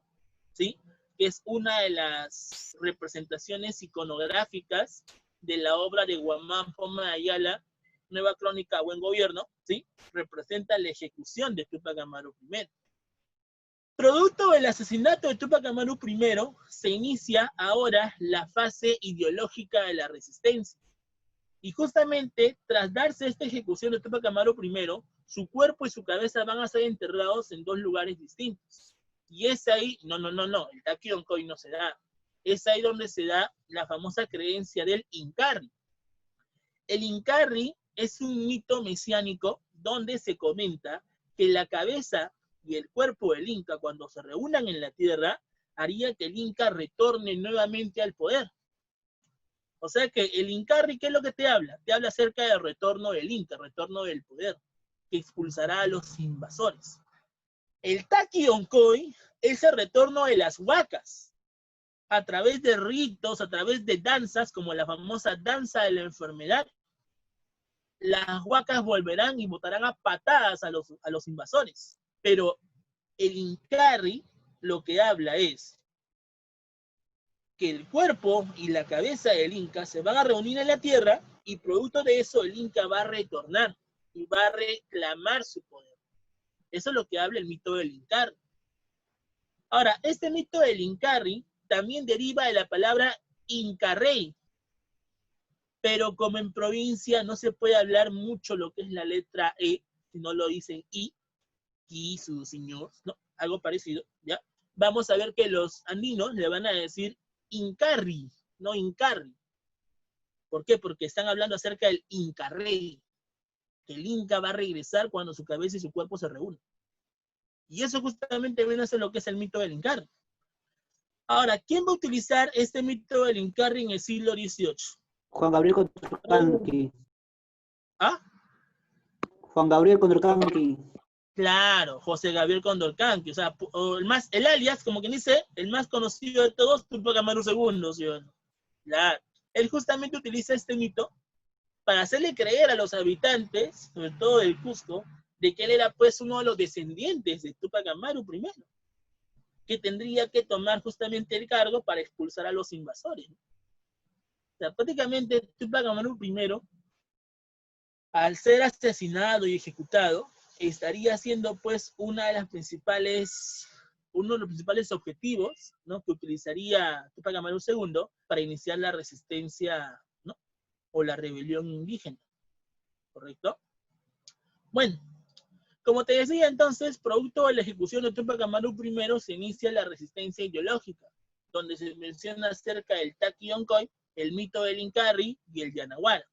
Speaker 1: ¿sí?, que es una de las representaciones iconográficas de la obra de Guamán Poma Ayala, Nueva Crónica, Buen Gobierno, ¿sí?, representa la ejecución de Túpac Amaru I. Producto del asesinato de Túpac Amaru I, se inicia ahora la fase ideológica de la resistencia. Y justamente, tras darse esta ejecución de Túpac Amaru I, su cuerpo y su cabeza van a ser enterrados en dos lugares distintos. Y es ahí, el Taki Oncoy no se da. Es ahí donde se da la famosa creencia del Incarri. El Incarri es un mito mesiánico donde se comenta que la cabeza y el cuerpo del Inca, cuando se reúnan en la tierra, haría que el Inca retorne nuevamente al poder. O sea que el Incarri, ¿qué es lo que te habla? Te habla acerca del retorno del Inca, retorno del poder, que expulsará a los invasores. El Taki Oncoy es el retorno de las huacas, a través de ritos, a través de danzas, como la famosa danza de la enfermedad. Las huacas volverán y botarán a patadas a los invasores. Pero el Incarri lo que habla es que el cuerpo y la cabeza del Inca se van a reunir en la tierra y producto de eso el Inca va a retornar y va a reclamar su poder. Eso es lo que habla el mito del Incarri. Ahora, este mito del Incarri también deriva de la palabra Incarrey, pero como en provincia no se puede hablar mucho lo que es la letra E, si no lo dicen I, su señor, ¿no? Algo parecido, ¿ya? Vamos a ver que los andinos le van a decir Incarri, no Incarri. ¿Por qué? Porque están hablando acerca del Incarrey, que el Inca va a regresar cuando su cabeza y su cuerpo se reúnen. Y eso justamente viene a ser lo que es el mito del Incarri. Ahora, ¿quién va a utilizar este mito del Incarri en el siglo XVIII?
Speaker 4: Juan Gabriel Condorcanqui.
Speaker 1: ¿Ah?
Speaker 4: Juan Gabriel Condorcanqui.
Speaker 1: Claro, José Gabriel Condorcanqui, o sea, el alias, como quien dice, el más conocido de todos, Túpac Amaru II, ¿sí o no? Claro. Él justamente utiliza este mito para hacerle creer a los habitantes, sobre todo del Cusco, de que él era pues uno de los descendientes de Túpac Amaru I, que tendría que tomar justamente el cargo para expulsar a los invasores. O sea, prácticamente Túpac Amaru I, al ser asesinado y ejecutado, estaría siendo pues uno de los principales objetivos, ¿no?, que utilizaría Túpac Amaru II para iniciar la resistencia, ¿no?, o la rebelión indígena, ¿correcto? Bueno, como te decía entonces, producto de la ejecución de Túpac Amaru I se inicia la resistencia ideológica, donde se menciona acerca del Taki Oncoy, el mito del Incarri y el Yanaguara.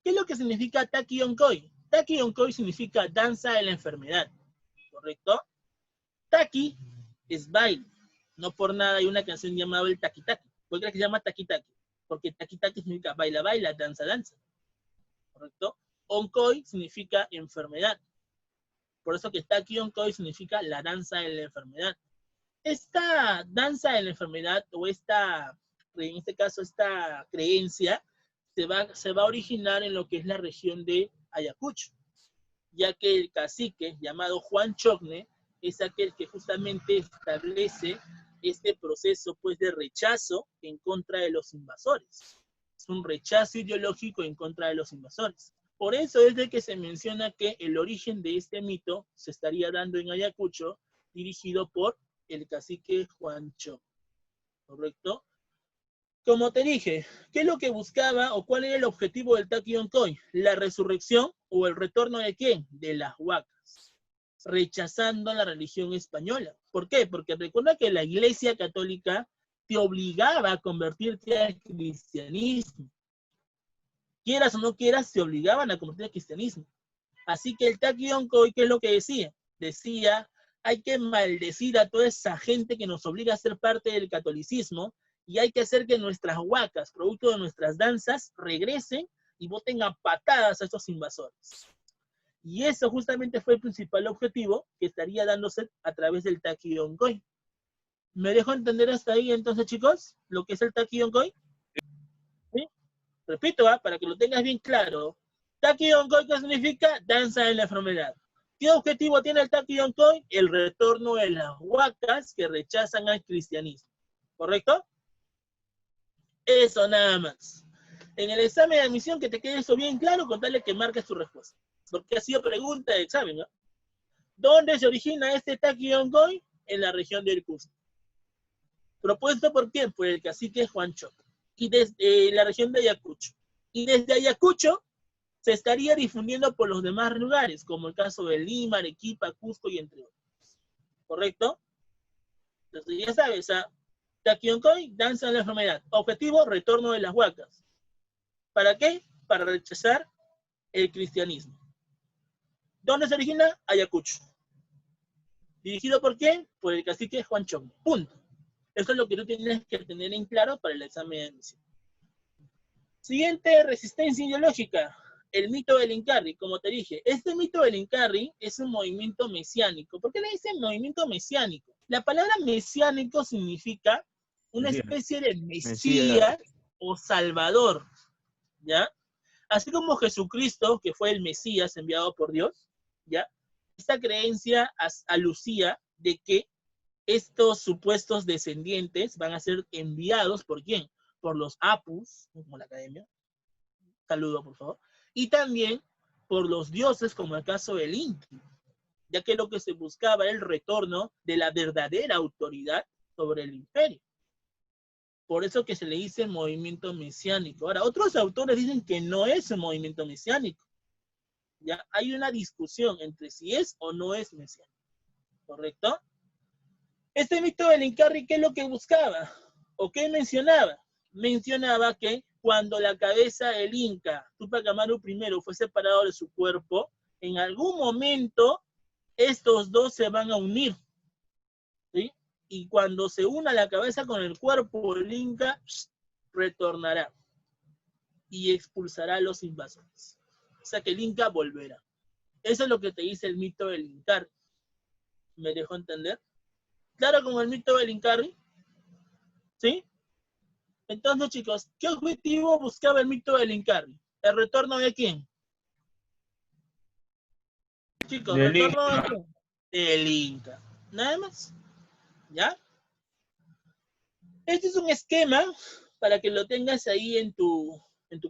Speaker 1: ¿Qué es lo que significa Taki Oncoy? Taki Oncoy significa danza de la enfermedad, ¿correcto? Taki es baile. No por nada hay una canción llamada el Taki Taki. ¿Por qué se llama Taki Taki? Porque Taki Taki significa baila, baila, danza, danza, ¿correcto? Oncoy significa enfermedad. Por eso que Taki Oncoy significa la danza de la enfermedad. Esta danza de la enfermedad, o en este caso, esta creencia, se va a originar en lo que es la región de Ayacucho, ya que el cacique llamado Juan Chocne es aquel que justamente establece este proceso pues de rechazo en contra de los invasores. Es un rechazo ideológico en contra de los invasores. Por eso es de que se menciona que el origen de este mito se estaría dando en Ayacucho, dirigido por el cacique Juan Chocne, ¿correcto? Como te dije, ¿qué es lo que buscaba o cuál era el objetivo del Taki Oncoy? La resurrección o el retorno de ¿quién? De las huacas, rechazando la religión española. ¿Por qué? Porque recuerda que la Iglesia Católica te obligaba a convertirte al cristianismo. Quieras o no quieras, te obligaban a convertirte al cristianismo. Así que el Taki Oncoy, ¿qué es lo que decía? Decía, hay que maldecir a toda esa gente que nos obliga a ser parte del catolicismo, y hay que hacer que nuestras huacas, producto de nuestras danzas, regresen y boten a patadas a estos invasores. Y eso justamente fue el principal objetivo que estaría dándose a través del Taki Oncoy. ¿Me dejo entender hasta ahí entonces, chicos? Lo que es el Taki Oncoy. ¿Sí? Repito, para que lo tengas bien claro. Taki Oncoy, ¿qué significa? Danza de la enfermedad. ¿Qué objetivo tiene el Takiyonkoi? El retorno de las huacas que rechazan al cristianismo. ¿Correcto? Eso nada más. En el examen de admisión, que te quede eso bien claro, contarle que marques tu respuesta. Porque ha sido pregunta de examen, ¿no? ¿Dónde se origina este Takiyonkoi? En la región del Cusco. ¿Propuesto por quién? Por el cacique Juan Choco. Y desde la región de Ayacucho. Y desde Ayacucho se estaría difundiendo por los demás lugares, como el caso de Lima, Arequipa, Cusco y entre otros. ¿Correcto? Entonces ya sabes, Takiyonkoi, danza de la enfermedad. Objetivo, retorno de las huacas. ¿Para qué? Para rechazar el cristianismo. ¿Dónde se origina? Ayacucho. ¿Dirigido por quién? Por el cacique Juan Choco. Punto. Eso es lo que tú tienes que tener en claro para el examen de admisión. Siguiente, resistencia ideológica. El mito del Incarri, como te dije. Este mito del Incarri es un movimiento mesiánico. ¿Por qué le dicen movimiento mesiánico? La palabra mesiánico significa una especie de Mesías o Salvador, ¿ya? Así como Jesucristo, que fue el Mesías enviado por Dios, ¿ya? Esta creencia alucía de que estos supuestos descendientes van a ser enviados ¿por quién? Por los Apus, como la academia. Saludo, por favor. Y también por los dioses, como el caso del Inti, ya que lo que se buscaba era el retorno de la verdadera autoridad sobre el imperio. Por eso que se le dice movimiento mesiánico. Ahora, otros autores dicen que no es un movimiento mesiánico. Ya hay una discusión entre si es o no es mesiánico. ¿Correcto? Este mito del Incarri, ¿qué es lo que buscaba? ¿O qué mencionaba? Mencionaba que cuando la cabeza del Inca, Tupac Amaru I, fue separado de su cuerpo, en algún momento estos dos se van a unir. ¿Sí? Y cuando se una la cabeza con el cuerpo, el Inca retornará y expulsará a los invasores. O sea que el Inca volverá. Eso es lo que te dice el mito del Incarri. ¿Me dejó entender? Claro, como el mito del Incarri. ¿Sí? Entonces, chicos, ¿qué objetivo buscaba el mito del Incarri? ¿El retorno de quién? Chicos,
Speaker 2: Del
Speaker 1: ¿retorno de
Speaker 2: Inca.
Speaker 1: quién? Del Inca. Nada más. ¿Ya? Este es un esquema para que lo tengas ahí en tu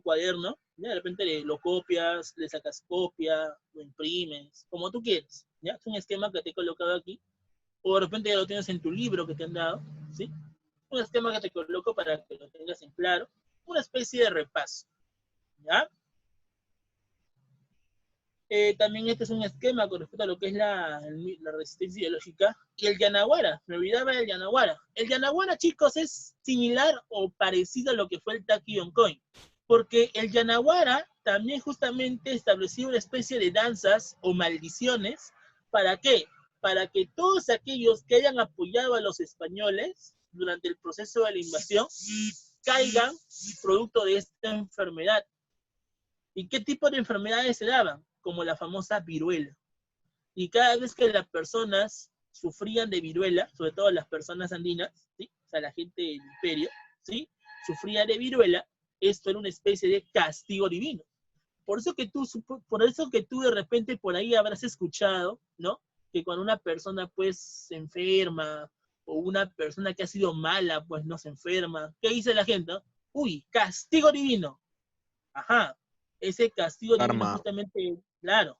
Speaker 1: cuaderno. ¿Ya? De repente lo copias, le sacas copia, lo imprimes, como tú quieras. ¿Ya? Es un esquema que te he colocado aquí. O de repente ya lo tienes en tu libro que te han dado. ¿Sí? Un esquema que te coloco para que lo tengas en claro. Una especie de repaso. ¿Ya? También este es un esquema con respecto a lo que es la resistencia ideológica. Y el Yanaguara, me olvidaba del Yanaguara. El Yanaguara, chicos, es similar o parecido a lo que fue el Takiyonkoi. Porque el Yanaguara también justamente estableció una especie de danzas o maldiciones. ¿Para qué? Para que todos aquellos que hayan apoyado a los españoles durante el proceso de la invasión caigan producto de esta enfermedad. ¿Y qué tipo de enfermedades se daban? Como la famosa viruela. Y cada vez que las personas sufrían de viruela, sobre todo las personas andinas, ¿sí? O sea, la gente del imperio, ¿sí? Sufría de viruela, esto era una especie de castigo divino. Por eso que tú de repente por ahí habrás escuchado, ¿no? Que cuando una persona pues se enferma, o una persona que ha sido mala pues no se enferma, ¿qué dice la gente? Uy, castigo divino. Ajá, ese castigo divino justamente, claro,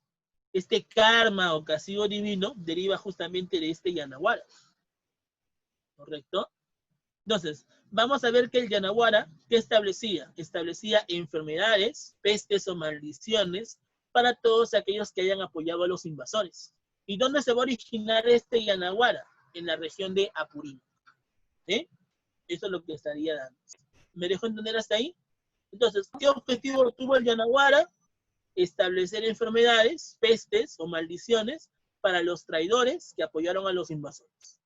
Speaker 1: este karma o castigo divino deriva justamente de este Yanaguara. ¿Correcto? Entonces, vamos a ver que el Yanaguara, ¿qué establecía? Establecía enfermedades, pestes o maldiciones para todos aquellos que hayan apoyado a los invasores. ¿Y dónde se va a originar este Yanaguara? En la región de Apurímac. ¿Sí? Eso es lo que estaría dando. ¿Me dejo entender hasta ahí? Entonces, ¿qué objetivo tuvo el Yanaguara? Establecer enfermedades, pestes o maldiciones para los traidores que apoyaron a los invasores.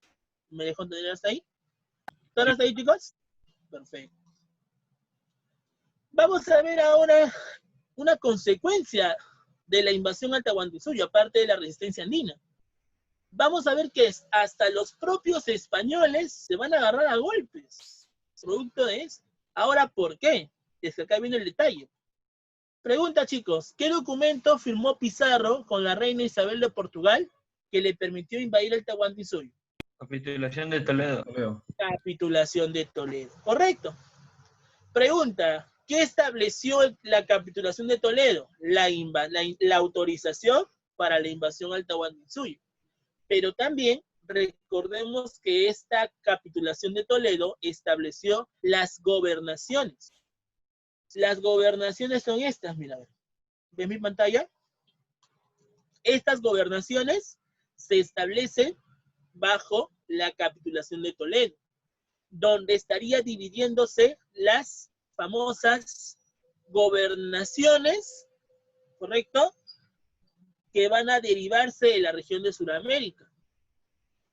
Speaker 1: ¿Me dejo entender hasta ahí? ¿Están hasta ahí, chicos? Perfecto. Vamos a ver ahora una consecuencia de la invasión al Tahuantinsuyo, aparte de la resistencia andina. Vamos a ver que hasta los propios españoles se van a agarrar a golpes, producto de esto. Ahora, ¿por qué? Es que acá viene el detalle. Pregunta, chicos, ¿qué documento firmó Pizarro con la reina Isabel de Portugal que le permitió invadir el Tahuantinsuyo?
Speaker 2: Capitulación de Toledo.
Speaker 1: Capitulación de Toledo. Correcto. Pregunta, ¿qué estableció la capitulación de Toledo? La autorización para la invasión al Tahuantinsuyo. Pero también recordemos que esta capitulación de Toledo estableció las gobernaciones. Las gobernaciones son estas, mira, ¿ves mi pantalla? Estas gobernaciones se establecen bajo la capitulación de Toledo, donde estaría dividiéndose las famosas gobernaciones, ¿correcto? Que van a derivarse de la región de Sudamérica.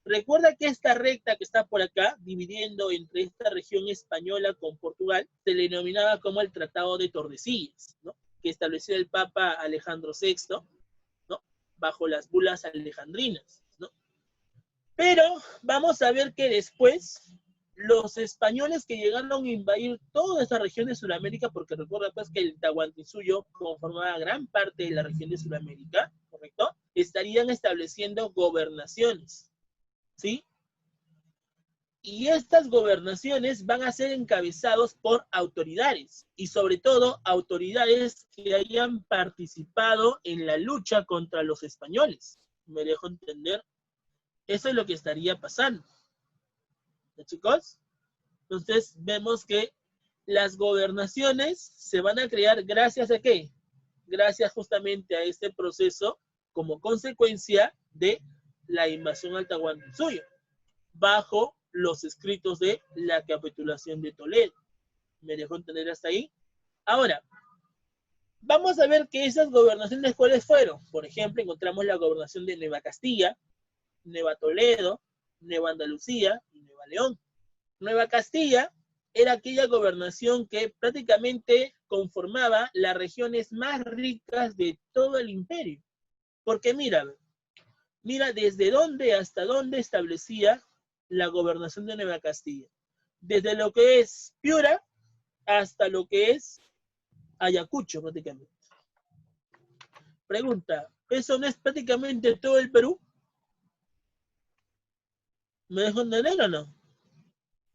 Speaker 1: Recuerda que esta recta que está por acá, dividiendo entre esta región española con Portugal, se le denominaba como el Tratado de Tordesillas, ¿no? Que estableció el Papa Alejandro VI, ¿no? Bajo las bulas alejandrinas, ¿no? Pero vamos a ver que después los españoles que llegaron a invadir toda esa región de Sudamérica, porque recuerda pues que el Tahuantinsuyo conformaba gran parte de la región de Sudamérica, ¿correcto? Estarían estableciendo gobernaciones, ¿sí? Y estas gobernaciones van a ser encabezados por autoridades, y sobre todo autoridades que hayan participado en la lucha contra los españoles. ¿Me dejo entender? Eso es lo que estaría pasando. ¿Sí, chicos? Entonces vemos que las gobernaciones se van a crear gracias a ¿qué? Gracias justamente a este proceso como consecuencia de la invasión al Tahuantinsuyo, bajo los escritos de la capitulación de Toledo. ¿Me dejó entender hasta ahí? Ahora, vamos a ver que esas gobernaciones, ¿cuáles fueron? Por ejemplo, encontramos la gobernación de Nueva Castilla, Nueva Toledo, Nueva Andalucía y Nueva León. Nueva Castilla era aquella gobernación que prácticamente conformaba las regiones más ricas de todo el imperio. Porque mira desde dónde hasta dónde establecía la gobernación de Nueva Castilla. Desde lo que es Piura hasta lo que es Ayacucho, prácticamente. Pregunta, ¿eso no es prácticamente todo el Perú? ¿Me dejo entender o no?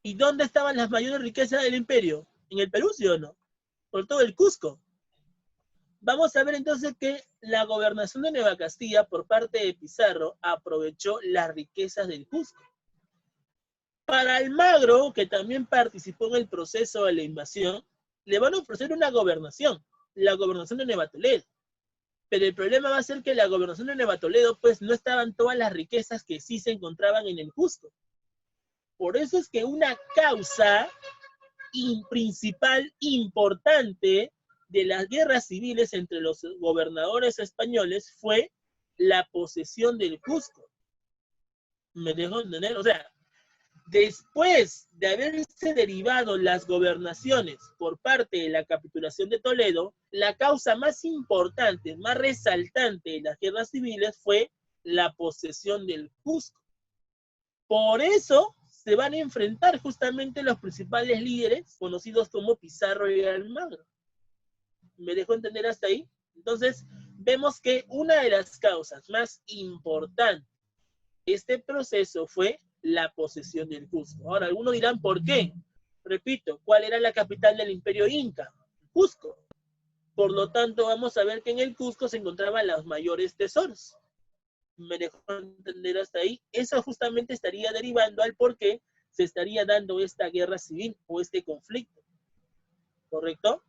Speaker 1: ¿Y dónde estaban las mayores riquezas del imperio? ¿En el Perú, sí o no? Por todo el Cusco. Vamos a ver entonces que la gobernación de Nueva Castilla por parte de Pizarro aprovechó las riquezas del Cusco. Para Almagro, que también participó en el proceso de la invasión, le van a ofrecer una gobernación, la gobernación de Nueva Toledo. Pero el problema va a ser que la gobernación de Nueva Toledo, pues no estaban todas las riquezas que sí se encontraban en el Cusco. Por eso es que una causa principal, importante, de las guerras civiles entre los gobernadores españoles fue la posesión del Cusco. ¿Me dejo entender? O sea, después de haberse derivado las gobernaciones por parte de la capitulación de Toledo, la causa más importante, más resaltante de las guerras civiles fue la posesión del Cusco. Por eso se van a enfrentar justamente los principales líderes, conocidos como Pizarro y Almagro. ¿Me dejo entender hasta ahí? Entonces, vemos que una de las causas más importantes de este proceso fue la posesión del Cusco. Ahora, algunos dirán, ¿por qué? Repito, ¿cuál era la capital del imperio inca? Cusco. Por lo tanto, vamos a ver que en el Cusco se encontraban los mayores tesoros. ¿Me dejó entender hasta ahí? Eso justamente estaría derivando al por qué se estaría dando esta guerra civil o este conflicto. ¿Correcto?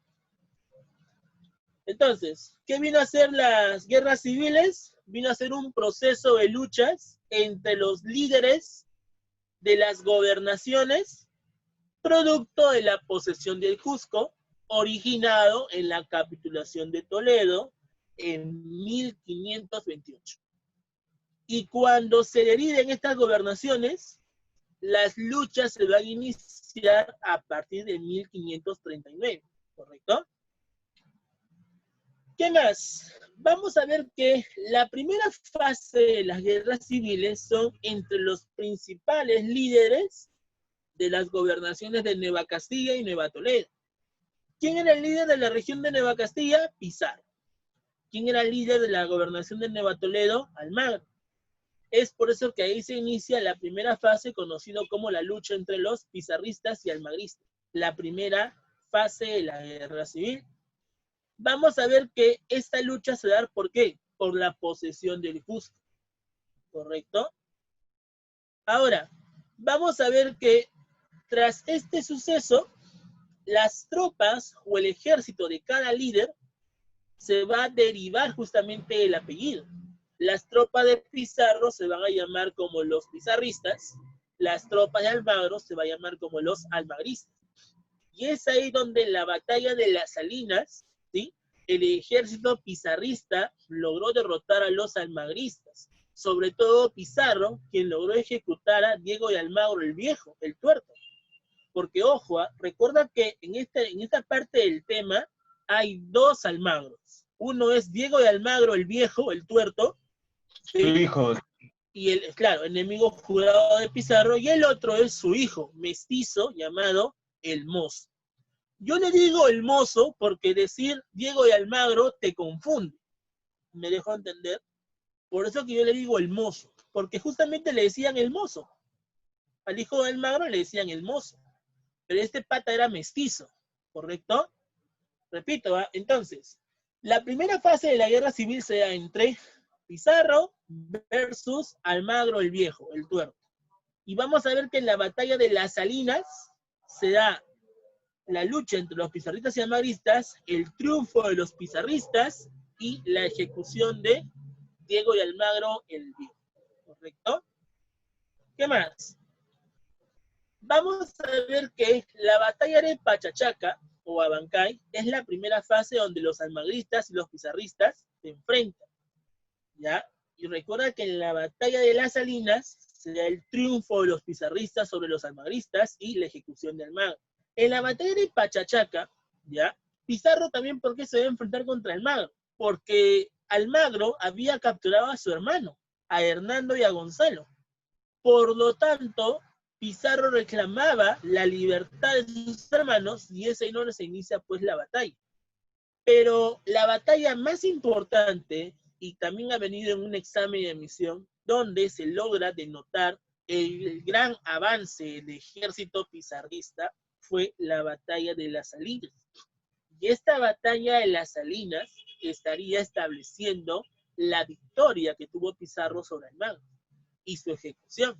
Speaker 1: Entonces, ¿qué vino a hacer las guerras civiles? Vino a ser un proceso de luchas entre los líderes de las gobernaciones, producto de la posesión del Cusco, originado en la capitulación de Toledo en 1528. Y cuando se deriven estas gobernaciones, las luchas se van a iniciar a partir de 1539, ¿correcto? ¿Qué más? Vamos a ver que la primera fase de las guerras civiles son entre los principales líderes de las gobernaciones de Nueva Castilla y Nueva Toledo. ¿Quién era el líder de la región de Nueva Castilla? Pizarro. ¿Quién era el líder de la gobernación de Nueva Toledo? Almagro. Es por eso que ahí se inicia la primera fase, conocido como la lucha entre los pizarristas y almagristas. La primera fase de la guerra civil. Vamos a ver que esta lucha se da ¿por qué? Por la posesión del Cusco. ¿Correcto? Ahora, vamos a ver que tras este suceso, las tropas o el ejército de cada líder se va a derivar justamente el apellido. Las tropas de Pizarro se van a llamar como los pizarristas, las tropas de Almagro se va a llamar como los almagristas. Y es ahí donde en la batalla de las Salinas, ¿sí?, el ejército pizarrista logró derrotar a los almagristas. Sobre todo Pizarro, quien logró ejecutar a Diego de Almagro el Viejo, el Tuerto. Porque, ojo, recuerda que en esta parte del tema hay dos Almagros. Uno es Diego de Almagro el Viejo, el Tuerto.
Speaker 2: ¿Sí? Su hijo.
Speaker 1: Y claro, enemigo jurado de Pizarro. Y el otro es su hijo, mestizo, llamado el Mozo. Yo le digo el Mozo porque decir Diego de Almagro te confunde. ¿Me dejo entender? Por eso que yo le digo el Mozo. Porque justamente le decían el Mozo. Al hijo de Almagro le decían el Mozo. Pero este pata era mestizo, ¿correcto? Repito, ¿eh? Entonces, la primera fase de la guerra civil se da entre Pizarro versus Almagro el Viejo, el Tuerto. Y vamos a ver que en la batalla de las Salinas se da la lucha entre los pizarristas y almagristas, el triunfo de los pizarristas y la ejecución de Diego de Almagro el Viejo, ¿correcto? ¿Qué más? Vamos a ver que la batalla de Pachachaca, o Abancay, es la primera fase donde los almagristas y los pizarristas se enfrentan, ¿ya? Y recuerda que en la batalla de las Salinas se da el triunfo de los pizarristas sobre los almagristas y la ejecución de Almagro. En la batalla de Pachachaca, ¿ya? Pizarro también, ¿por qué se debe enfrentar contra Almagro? Porque Almagro había capturado a su hermano, a Hernando y a Gonzalo. Por lo tanto, Pizarro reclamaba la libertad de sus hermanos y ese no se inicia pues la batalla. Pero la batalla más importante, y también ha venido en un examen de admisión, donde se logra denotar el gran avance del ejército pizarrista, fue la batalla de las Salinas. Y esta batalla de las Salinas estaría estableciendo la victoria que tuvo Pizarro sobre Almagro y su ejecución.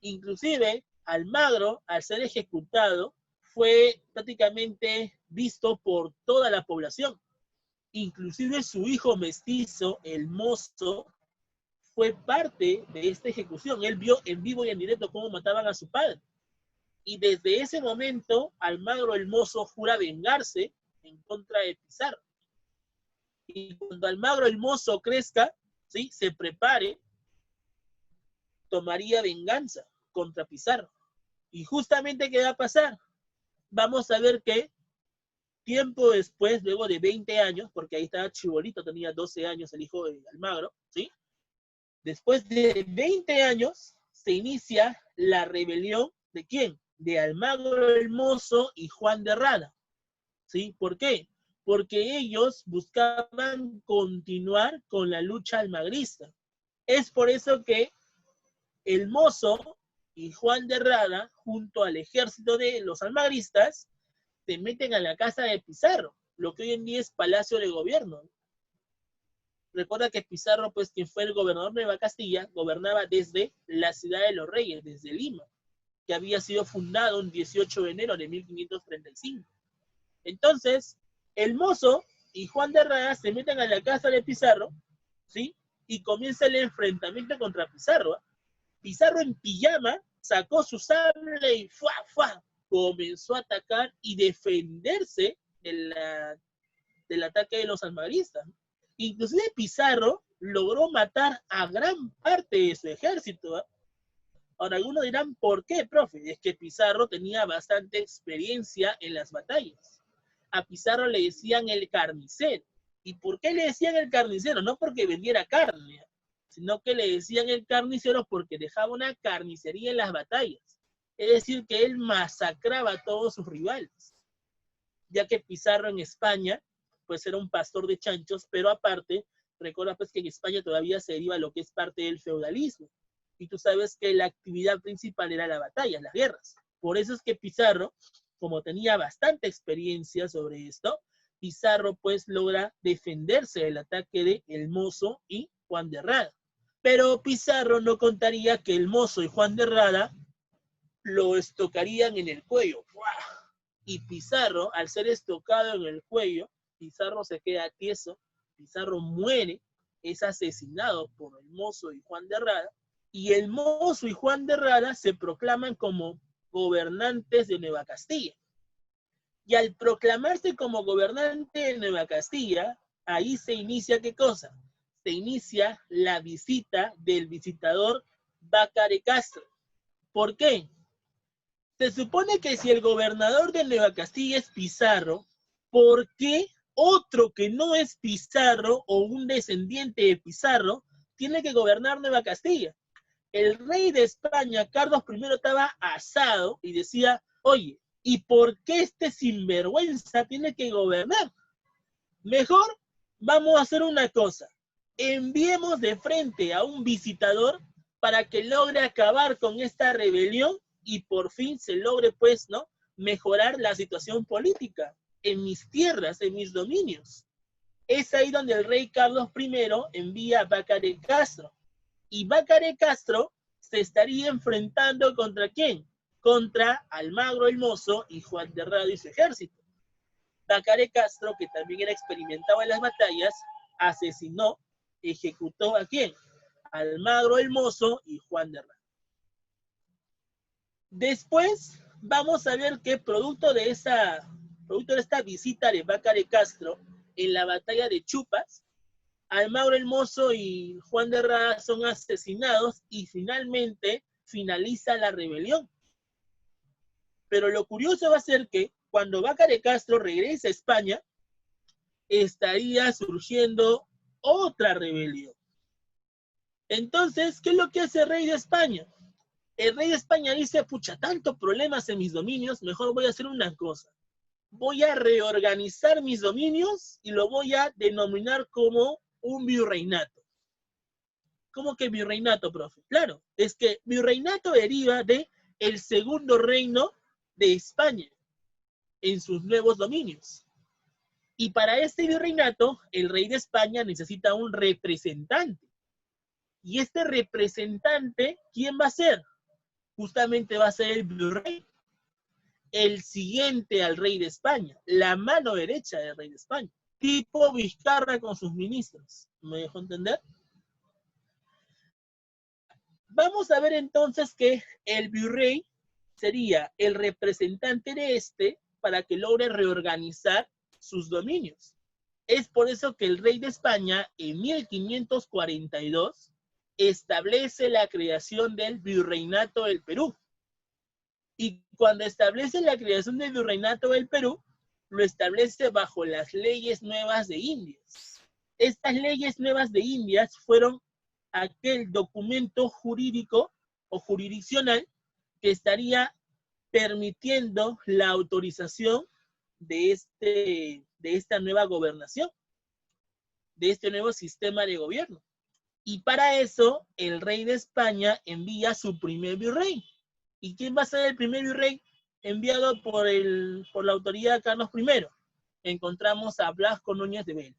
Speaker 1: Inclusive, Almagro, al ser ejecutado, fue prácticamente visto por toda la población. Inclusive su hijo mestizo, el Mozo, fue parte de esta ejecución. Él vio en vivo y en directo cómo mataban a su padre. Y desde ese momento, Almagro el Mozo jura vengarse en contra de Pizarro. Y cuando Almagro el Mozo crezca, ¿sí?, se prepare, tomaría venganza contra Pizarro. Y justamente, ¿qué va a pasar? Vamos a ver que tiempo después, luego de 20 años, porque ahí estaba chibolito, tenía 12 años el hijo de Almagro, ¿sí? Después de 20 años, se inicia la rebelión ¿de quién? De Almagro el Mozo y Juan de Rada. ¿Sí? ¿Por qué? Porque ellos buscaban continuar con la lucha almagrista. Es por eso que el Mozo y Juan de Rada, junto al ejército de los almagristas, se meten a la casa de Pizarro, lo que hoy en día es Palacio de Gobierno. Recuerda que Pizarro, pues, quien fue el gobernador de Nueva Castilla, gobernaba desde la ciudad de los Reyes, desde Lima, que había sido fundado el 18 de enero de 1535. Entonces, el Mozo y Juan de Rada se meten a la casa de Pizarro, ¿sí? Y comienza el enfrentamiento contra Pizarro. Pizarro en pijama sacó su sable y comenzó a atacar y defenderse del ataque de los almagristas. Inclusive Pizarro logró matar a gran parte de su ejército. Ahora, algunos dirán, ¿por qué, profe? Es que Pizarro tenía bastante experiencia en las batallas. A Pizarro le decían el carnicero. ¿Y por qué le decían el carnicero? No porque vendiera carne, sino que le decían el carnicero porque dejaba una carnicería en las batallas. Es decir, que él masacraba a todos sus rivales. ya que Pizarro en España, pues era un pastor de chanchos, pero aparte, recuerda pues que en España todavía se deriva lo que es parte del feudalismo. Y tú sabes que la actividad principal era la batalla, las guerras. Por eso es que Pizarro, como tenía bastante experiencia sobre esto, Pizarro pues logra defenderse del ataque de El Mozo y Juan de Rada. Pero Pizarro no contaría que El Mozo y Juan de Rada lo estocarían en el cuello. Y Pizarro, al ser estocado en el cuello, Pizarro se queda tieso, Pizarro muere, es asesinado por El Mozo y Juan de Rada, y El Mozo y Juan de Rada se proclaman como gobernantes de Nueva Castilla. Y al proclamarse como gobernante de Nueva Castilla, ahí se inicia, ¿qué cosa? Se inicia la visita del visitador Bácar de Castro. ¿Por qué? Se supone que si el gobernador de Nueva Castilla es Pizarro, ¿por qué otro que no es Pizarro o un descendiente de Pizarro tiene que gobernar Nueva Castilla? El rey de España, Carlos I, estaba asado y decía, oye, ¿y por qué este sinvergüenza tiene que gobernar? Mejor vamos a hacer una cosa. Enviemos de frente a un visitador para que logre acabar con esta rebelión y por fin se logre, pues, ¿no?, mejorar la situación política en mis tierras, en mis dominios. Es ahí donde el rey Carlos I envía a Bácar de Castro. Y Bácar de Castro se estaría enfrentando ¿contra quién? Contra Almagro el Mozo y Juan de Rada y su ejército. Bácar de Castro, que también era experimentado en las batallas, asesinó, ejecutó ¿a quién? Almagro el Mozo y Juan de Rada. Después vamos a ver que producto de esta visita de Bácar de Castro en la batalla de Chupas, Almagro el Mozo y Juan de Rada son asesinados y finalmente finaliza la rebelión. Pero lo curioso va a ser que cuando Bácar de Castro regresa a España, estaría surgiendo otra rebelión. Entonces, ¿qué es lo que hace el rey de España? El rey de España dice, pucha, tantos problemas en mis dominios, mejor voy a hacer una cosa. Voy a reorganizar mis dominios y lo voy a denominar como un virreinato. ¿Cómo que virreinato, profe? Claro, es que virreinato deriva de el segundo reino de España en sus nuevos dominios. Y para este virreinato, el rey de España necesita un representante. Y este representante, ¿quién va a ser? Justamente va a ser el virrey, el siguiente al rey de España, la mano derecha del rey de España, tipo Vizcarra con sus ministros. ¿Me dejó entender? Vamos a ver entonces que el virrey sería el representante de este para que logre reorganizar sus dominios. Es por eso que el rey de España en 1542 establece la creación del virreinato del Perú. Y cuando establece la creación del virreinato del Perú, lo establece bajo las leyes nuevas de Indias. Estas leyes nuevas de Indias fueron aquel documento jurídico o jurisdiccional que estaría permitiendo la autorización de esta nueva gobernación, de este nuevo sistema de gobierno. Y para eso, el rey de España envía su primer virrey. ¿Y quién va a ser el primer virrey enviado por la autoridad de Carlos I? Encontramos a Blasco Núñez de Vela.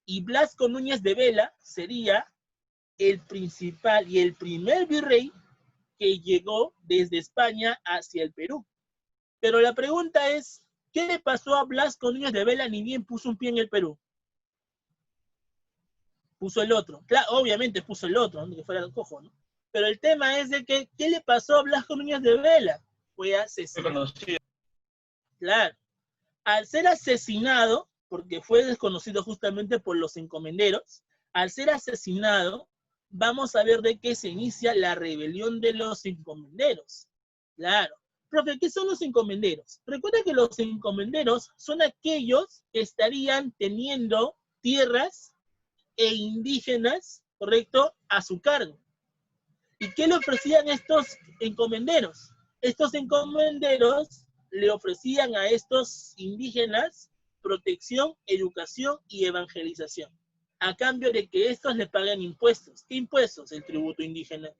Speaker 1: Y Blasco Núñez de Vela sería el principal y el primer virrey que llegó desde España hacia el Perú. Pero la pregunta es, ¿qué le pasó a Blasco Núñez de Vela ni bien puso un pie en el Perú? Puso el otro. Claro, obviamente puso el otro, ¿no?, que fuera el cojo, ¿no? Pero el tema es de que, ¿qué le pasó a Blasco Núñez de Vela? Fue asesinado. Claro. Al ser asesinado, porque fue desconocido justamente por los encomenderos, al ser asesinado, vamos a ver de qué se inicia la rebelión de los encomenderos. Claro. Profe, ¿qué son los encomenderos? Recuerda que los encomenderos son aquellos que estarían teniendo tierras e indígenas, ¿correcto?, a su cargo. ¿Y qué le ofrecían estos encomenderos? Estos encomenderos le ofrecían a estos indígenas protección, educación y evangelización, a cambio de que estos le paguen impuestos. ¿Qué impuestos? El tributo indígena.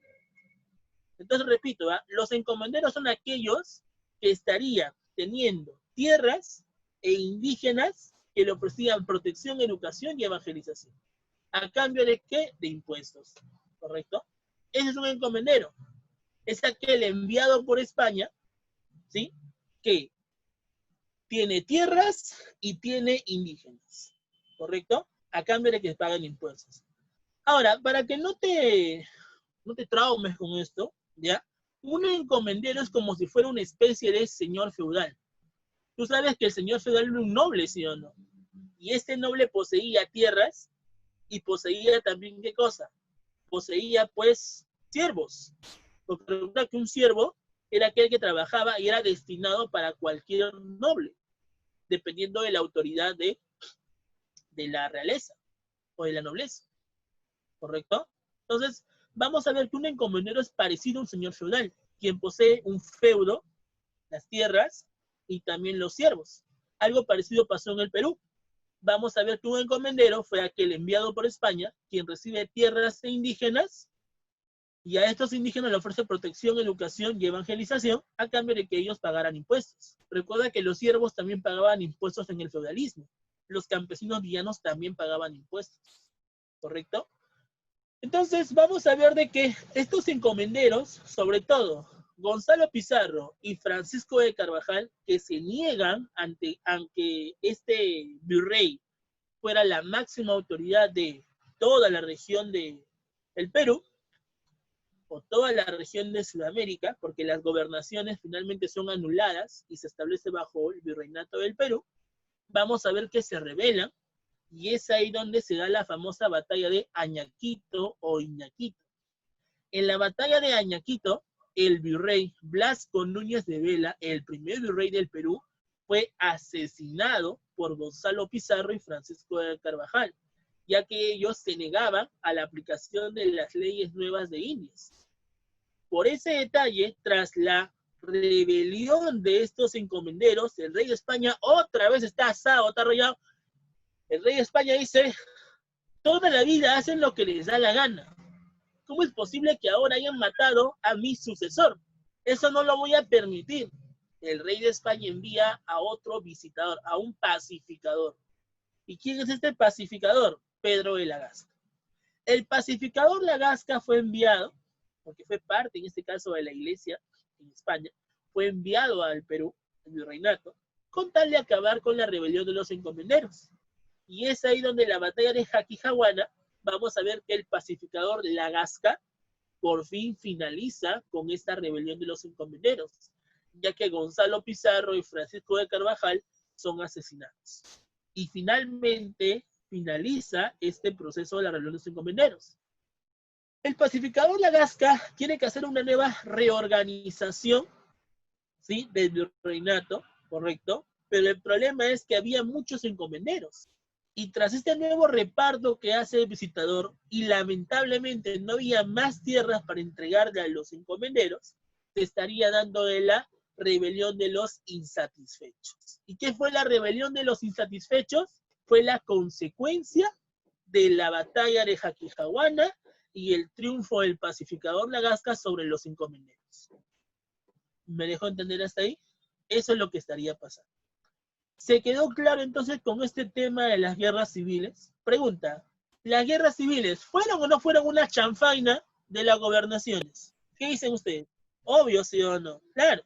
Speaker 1: Entonces, repito, ¿va? Los encomenderos son aquellos que estarían teniendo tierras e indígenas que le ofrecían protección, educación y evangelización. ¿A cambio de qué? De impuestos. ¿Correcto? Ese es un encomendero. Es aquel enviado por España, ¿sí? Que tiene tierras y tiene indígenas. ¿Correcto? A cambio de que paguen impuestos. Ahora, para que no te traumes con esto, ¿ya? Un encomendero es como si fuera una especie de señor feudal. Tú sabes que el señor feudal era un noble, ¿sí o no? Y este noble poseía tierras y poseía también, ¿qué cosa? Poseía, pues, siervos. Porque recuerda que un siervo era aquel que trabajaba y era destinado para cualquier noble, dependiendo de la autoridad de la realeza o de la nobleza. ¿Correcto? Entonces, vamos a ver que un encomendero es parecido a un señor feudal, quien posee un feudo, las tierras y también los siervos. Algo parecido pasó en el Perú. Vamos a ver que un encomendero fue aquel enviado por España, quien recibe tierras indígenas, y a estos indígenas le ofrece protección, educación y evangelización a cambio de que ellos pagaran impuestos. Recuerda que los siervos también pagaban impuestos en el feudalismo. Los campesinos villanos también pagaban impuestos. ¿Correcto? Entonces, vamos a ver de que estos encomenderos, sobre todo Gonzalo Pizarro y Francisco de Carvajal, que se niegan ante este virrey fuera la máxima autoridad de toda la región del Perú, o toda la región de Sudamérica, porque las gobernaciones finalmente son anuladas y se establece bajo el virreinato del Perú, vamos a ver que se rebelan, y es ahí donde se da la famosa batalla de Añaquito o Iñaquito. En la batalla de Añaquito, el virrey Blasco Núñez de Vela, el primer virrey del Perú, fue asesinado por Gonzalo Pizarro y Francisco de Carvajal, ya que ellos se negaban a la aplicación de las leyes nuevas de Indias. Por ese detalle, tras la rebelión de estos encomenderos, el rey de España otra vez está asado, está arrollado. El rey de España dice, toda la vida hacen lo que les da la gana. ¿Cómo es posible que ahora hayan matado a mi sucesor? Eso no lo voy a permitir. El rey de España envía a otro visitador, a un pacificador. ¿Y quién es este pacificador? Pedro de la Gasca. El pacificador La Gasca fue enviado, porque fue parte en este caso de la iglesia en España, fue enviado al Perú, el virreinato, con tal de acabar con la rebelión de los encomenderos. Y es ahí donde la batalla de Jaquijahuana, vamos a ver que el pacificador La Gasca por fin finaliza con esta rebelión de los encomenderos, ya que Gonzalo Pizarro y Francisco de Carvajal son asesinados. Y finalmente finaliza este proceso de la rebelión de los encomenderos. El pacificador La Gasca tiene que hacer una nueva reorganización, ¿sí?, del virreinato, ¿correcto? Pero el problema es que había muchos encomenderos. Y tras este nuevo reparto que hace el visitador, y lamentablemente no había más tierras para entregarle a los encomenderos, se estaría dando de la rebelión de los insatisfechos. ¿Y qué fue la rebelión de los insatisfechos? Fue la consecuencia de la batalla de Jaquijahuana y el triunfo del pacificador La Gasca sobre los encomenderos. ¿Me dejó entender hasta ahí? Eso es lo que estaría pasando. ¿Se quedó claro entonces con este tema de las guerras civiles? Pregunta, ¿las guerras civiles fueron o no fueron una chanfaina de las gobernaciones? ¿Qué dicen ustedes? Obvio, sí o no. Claro.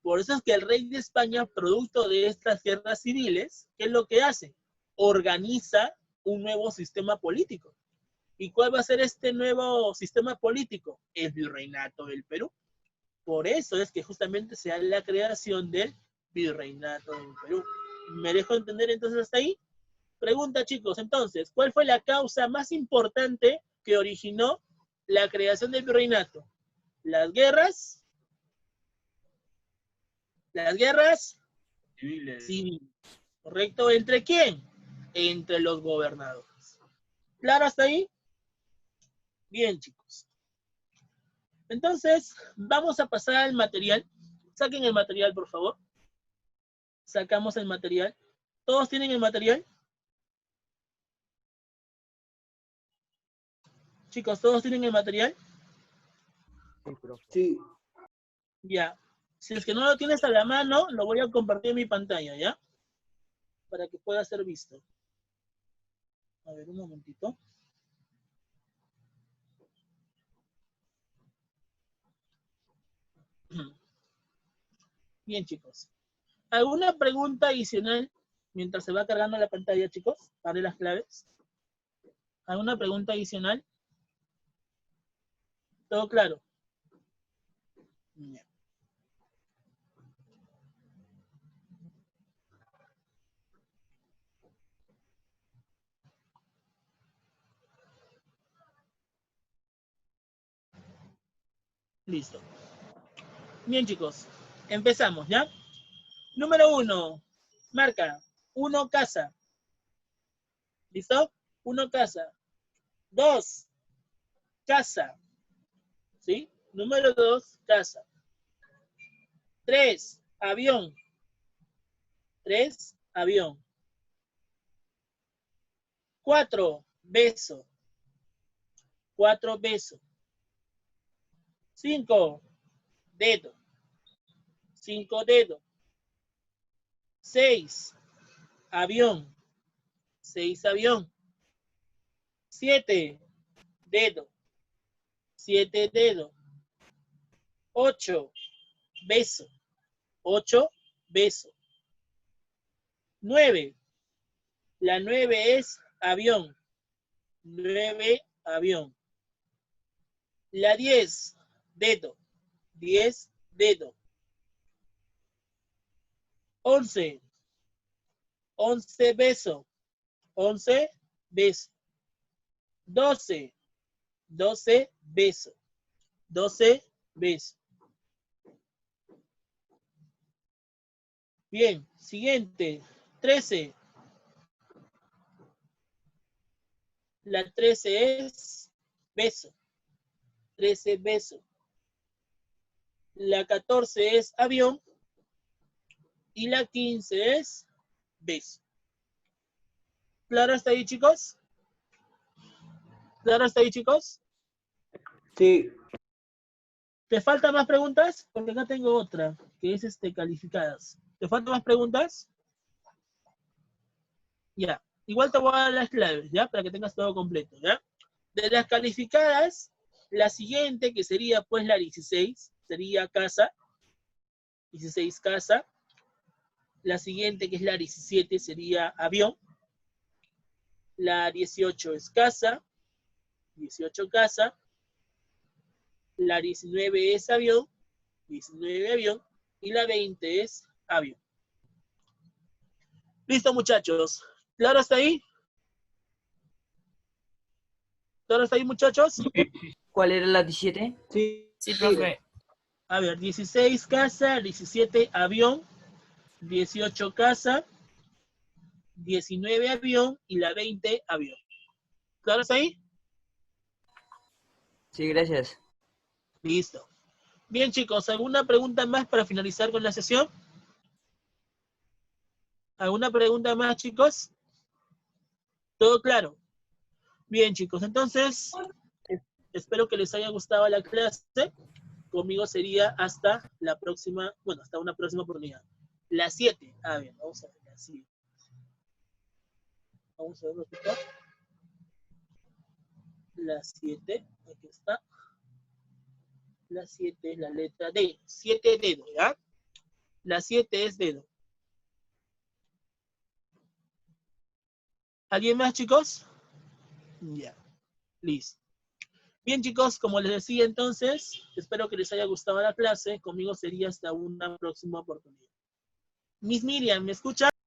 Speaker 1: Por eso es que el rey de España, producto de estas guerras civiles, ¿qué es lo que hace? Organiza un nuevo sistema político. ¿Y cuál va a ser este nuevo sistema político? El virreinato del Perú. Por eso es que justamente se da la creación del virreinato del Perú. ¿Me dejo entender entonces hasta ahí? Pregunta, chicos, entonces, ¿cuál fue la causa más importante que originó la creación del virreinato? ¿Las guerras? ¿Las guerras?
Speaker 2: Civiles.
Speaker 1: Civiles. ¿Correcto? ¿Entre quién? Entre los gobernadores. ¿Claro hasta ahí? Bien, chicos. Entonces, vamos a pasar al material. Saquen el material, por favor. Sacamos el material. ¿Todos tienen el material? Chicos, ¿todos tienen el material?
Speaker 4: Sí.
Speaker 1: Ya. Si es que no lo tienes a la mano, lo voy a compartir en mi pantalla, ¿ya? Para que pueda ser visto. A ver, un momentito. Bien, chicos. ¿Alguna pregunta adicional mientras se va cargando la pantalla, chicos? Para las claves. ¿Alguna pregunta adicional? ¿Todo claro? Bien. Listo. Bien, chicos. Empezamos, ¿ya? Número 1. Marca. 1 casa. ¿Listo? 1 casa. 2. Casa. ¿Sí? Número 2. Casa. 3. Avión. 3. Avión. 4. Beso. 4. Beso. 5. Dedo. 5 dedo. 6. Avión. 6 avión. 7. Dedo. 7 dedo. 8. Beso. 8 beso. 9. La 9 es avión. 9 avión. La 10, dedo. 10 dedo. 11. 11 beso. 11 beso. 12. 12 beso. 12 beso. Bien, siguiente. 13. La 13 es beso. 13 beso. La 14 es avión. Y la 15 es beso. ¿Claro hasta ahí, chicos? ¿Claro hasta ahí, chicos?
Speaker 4: Sí.
Speaker 1: ¿Te faltan más preguntas? Porque acá tengo otra, que es calificadas. ¿Te faltan más preguntas? Ya. Igual te voy a dar las claves, ¿ya? Para que tengas todo completo, ¿ya? De las calificadas, la siguiente, que sería pues la 16, sería casa. 16 casa. La siguiente, que es la 17, sería avión. La 18 es casa. 18 casa. La 19 es avión. 19 avión. Y la 20 es avión. Listo, muchachos. ¿Claro hasta ahí? ¿Claro hasta ahí, muchachos?
Speaker 3: ¿Cuál era la 17?
Speaker 4: Sí.
Speaker 3: Sí, profe.
Speaker 1: A ver, 16 casa, 17 avión, 18 casa, 19 avión y la 20 avión. ¿Claro hasta ahí?
Speaker 3: Sí, gracias.
Speaker 1: Listo. Bien, chicos, ¿alguna pregunta más para finalizar con la sesión? ¿Alguna pregunta más, chicos? ¿Todo claro? Bien, chicos, entonces, espero que les haya gustado la clase. Conmigo sería hasta la próxima, bueno, hasta una próxima oportunidad. La 7. A ver, vamos a ver, la 7. Vamos a ver, chicos. La 7, aquí está. La 7 es la letra D. 7 dedo, ¿ya? La 7 es dedo. ¿Alguien más, chicos? Ya. Listo. Bien, chicos, como les decía entonces, espero que les haya gustado la clase. Conmigo sería hasta una próxima oportunidad. Miss Miriam, ¿me escucha?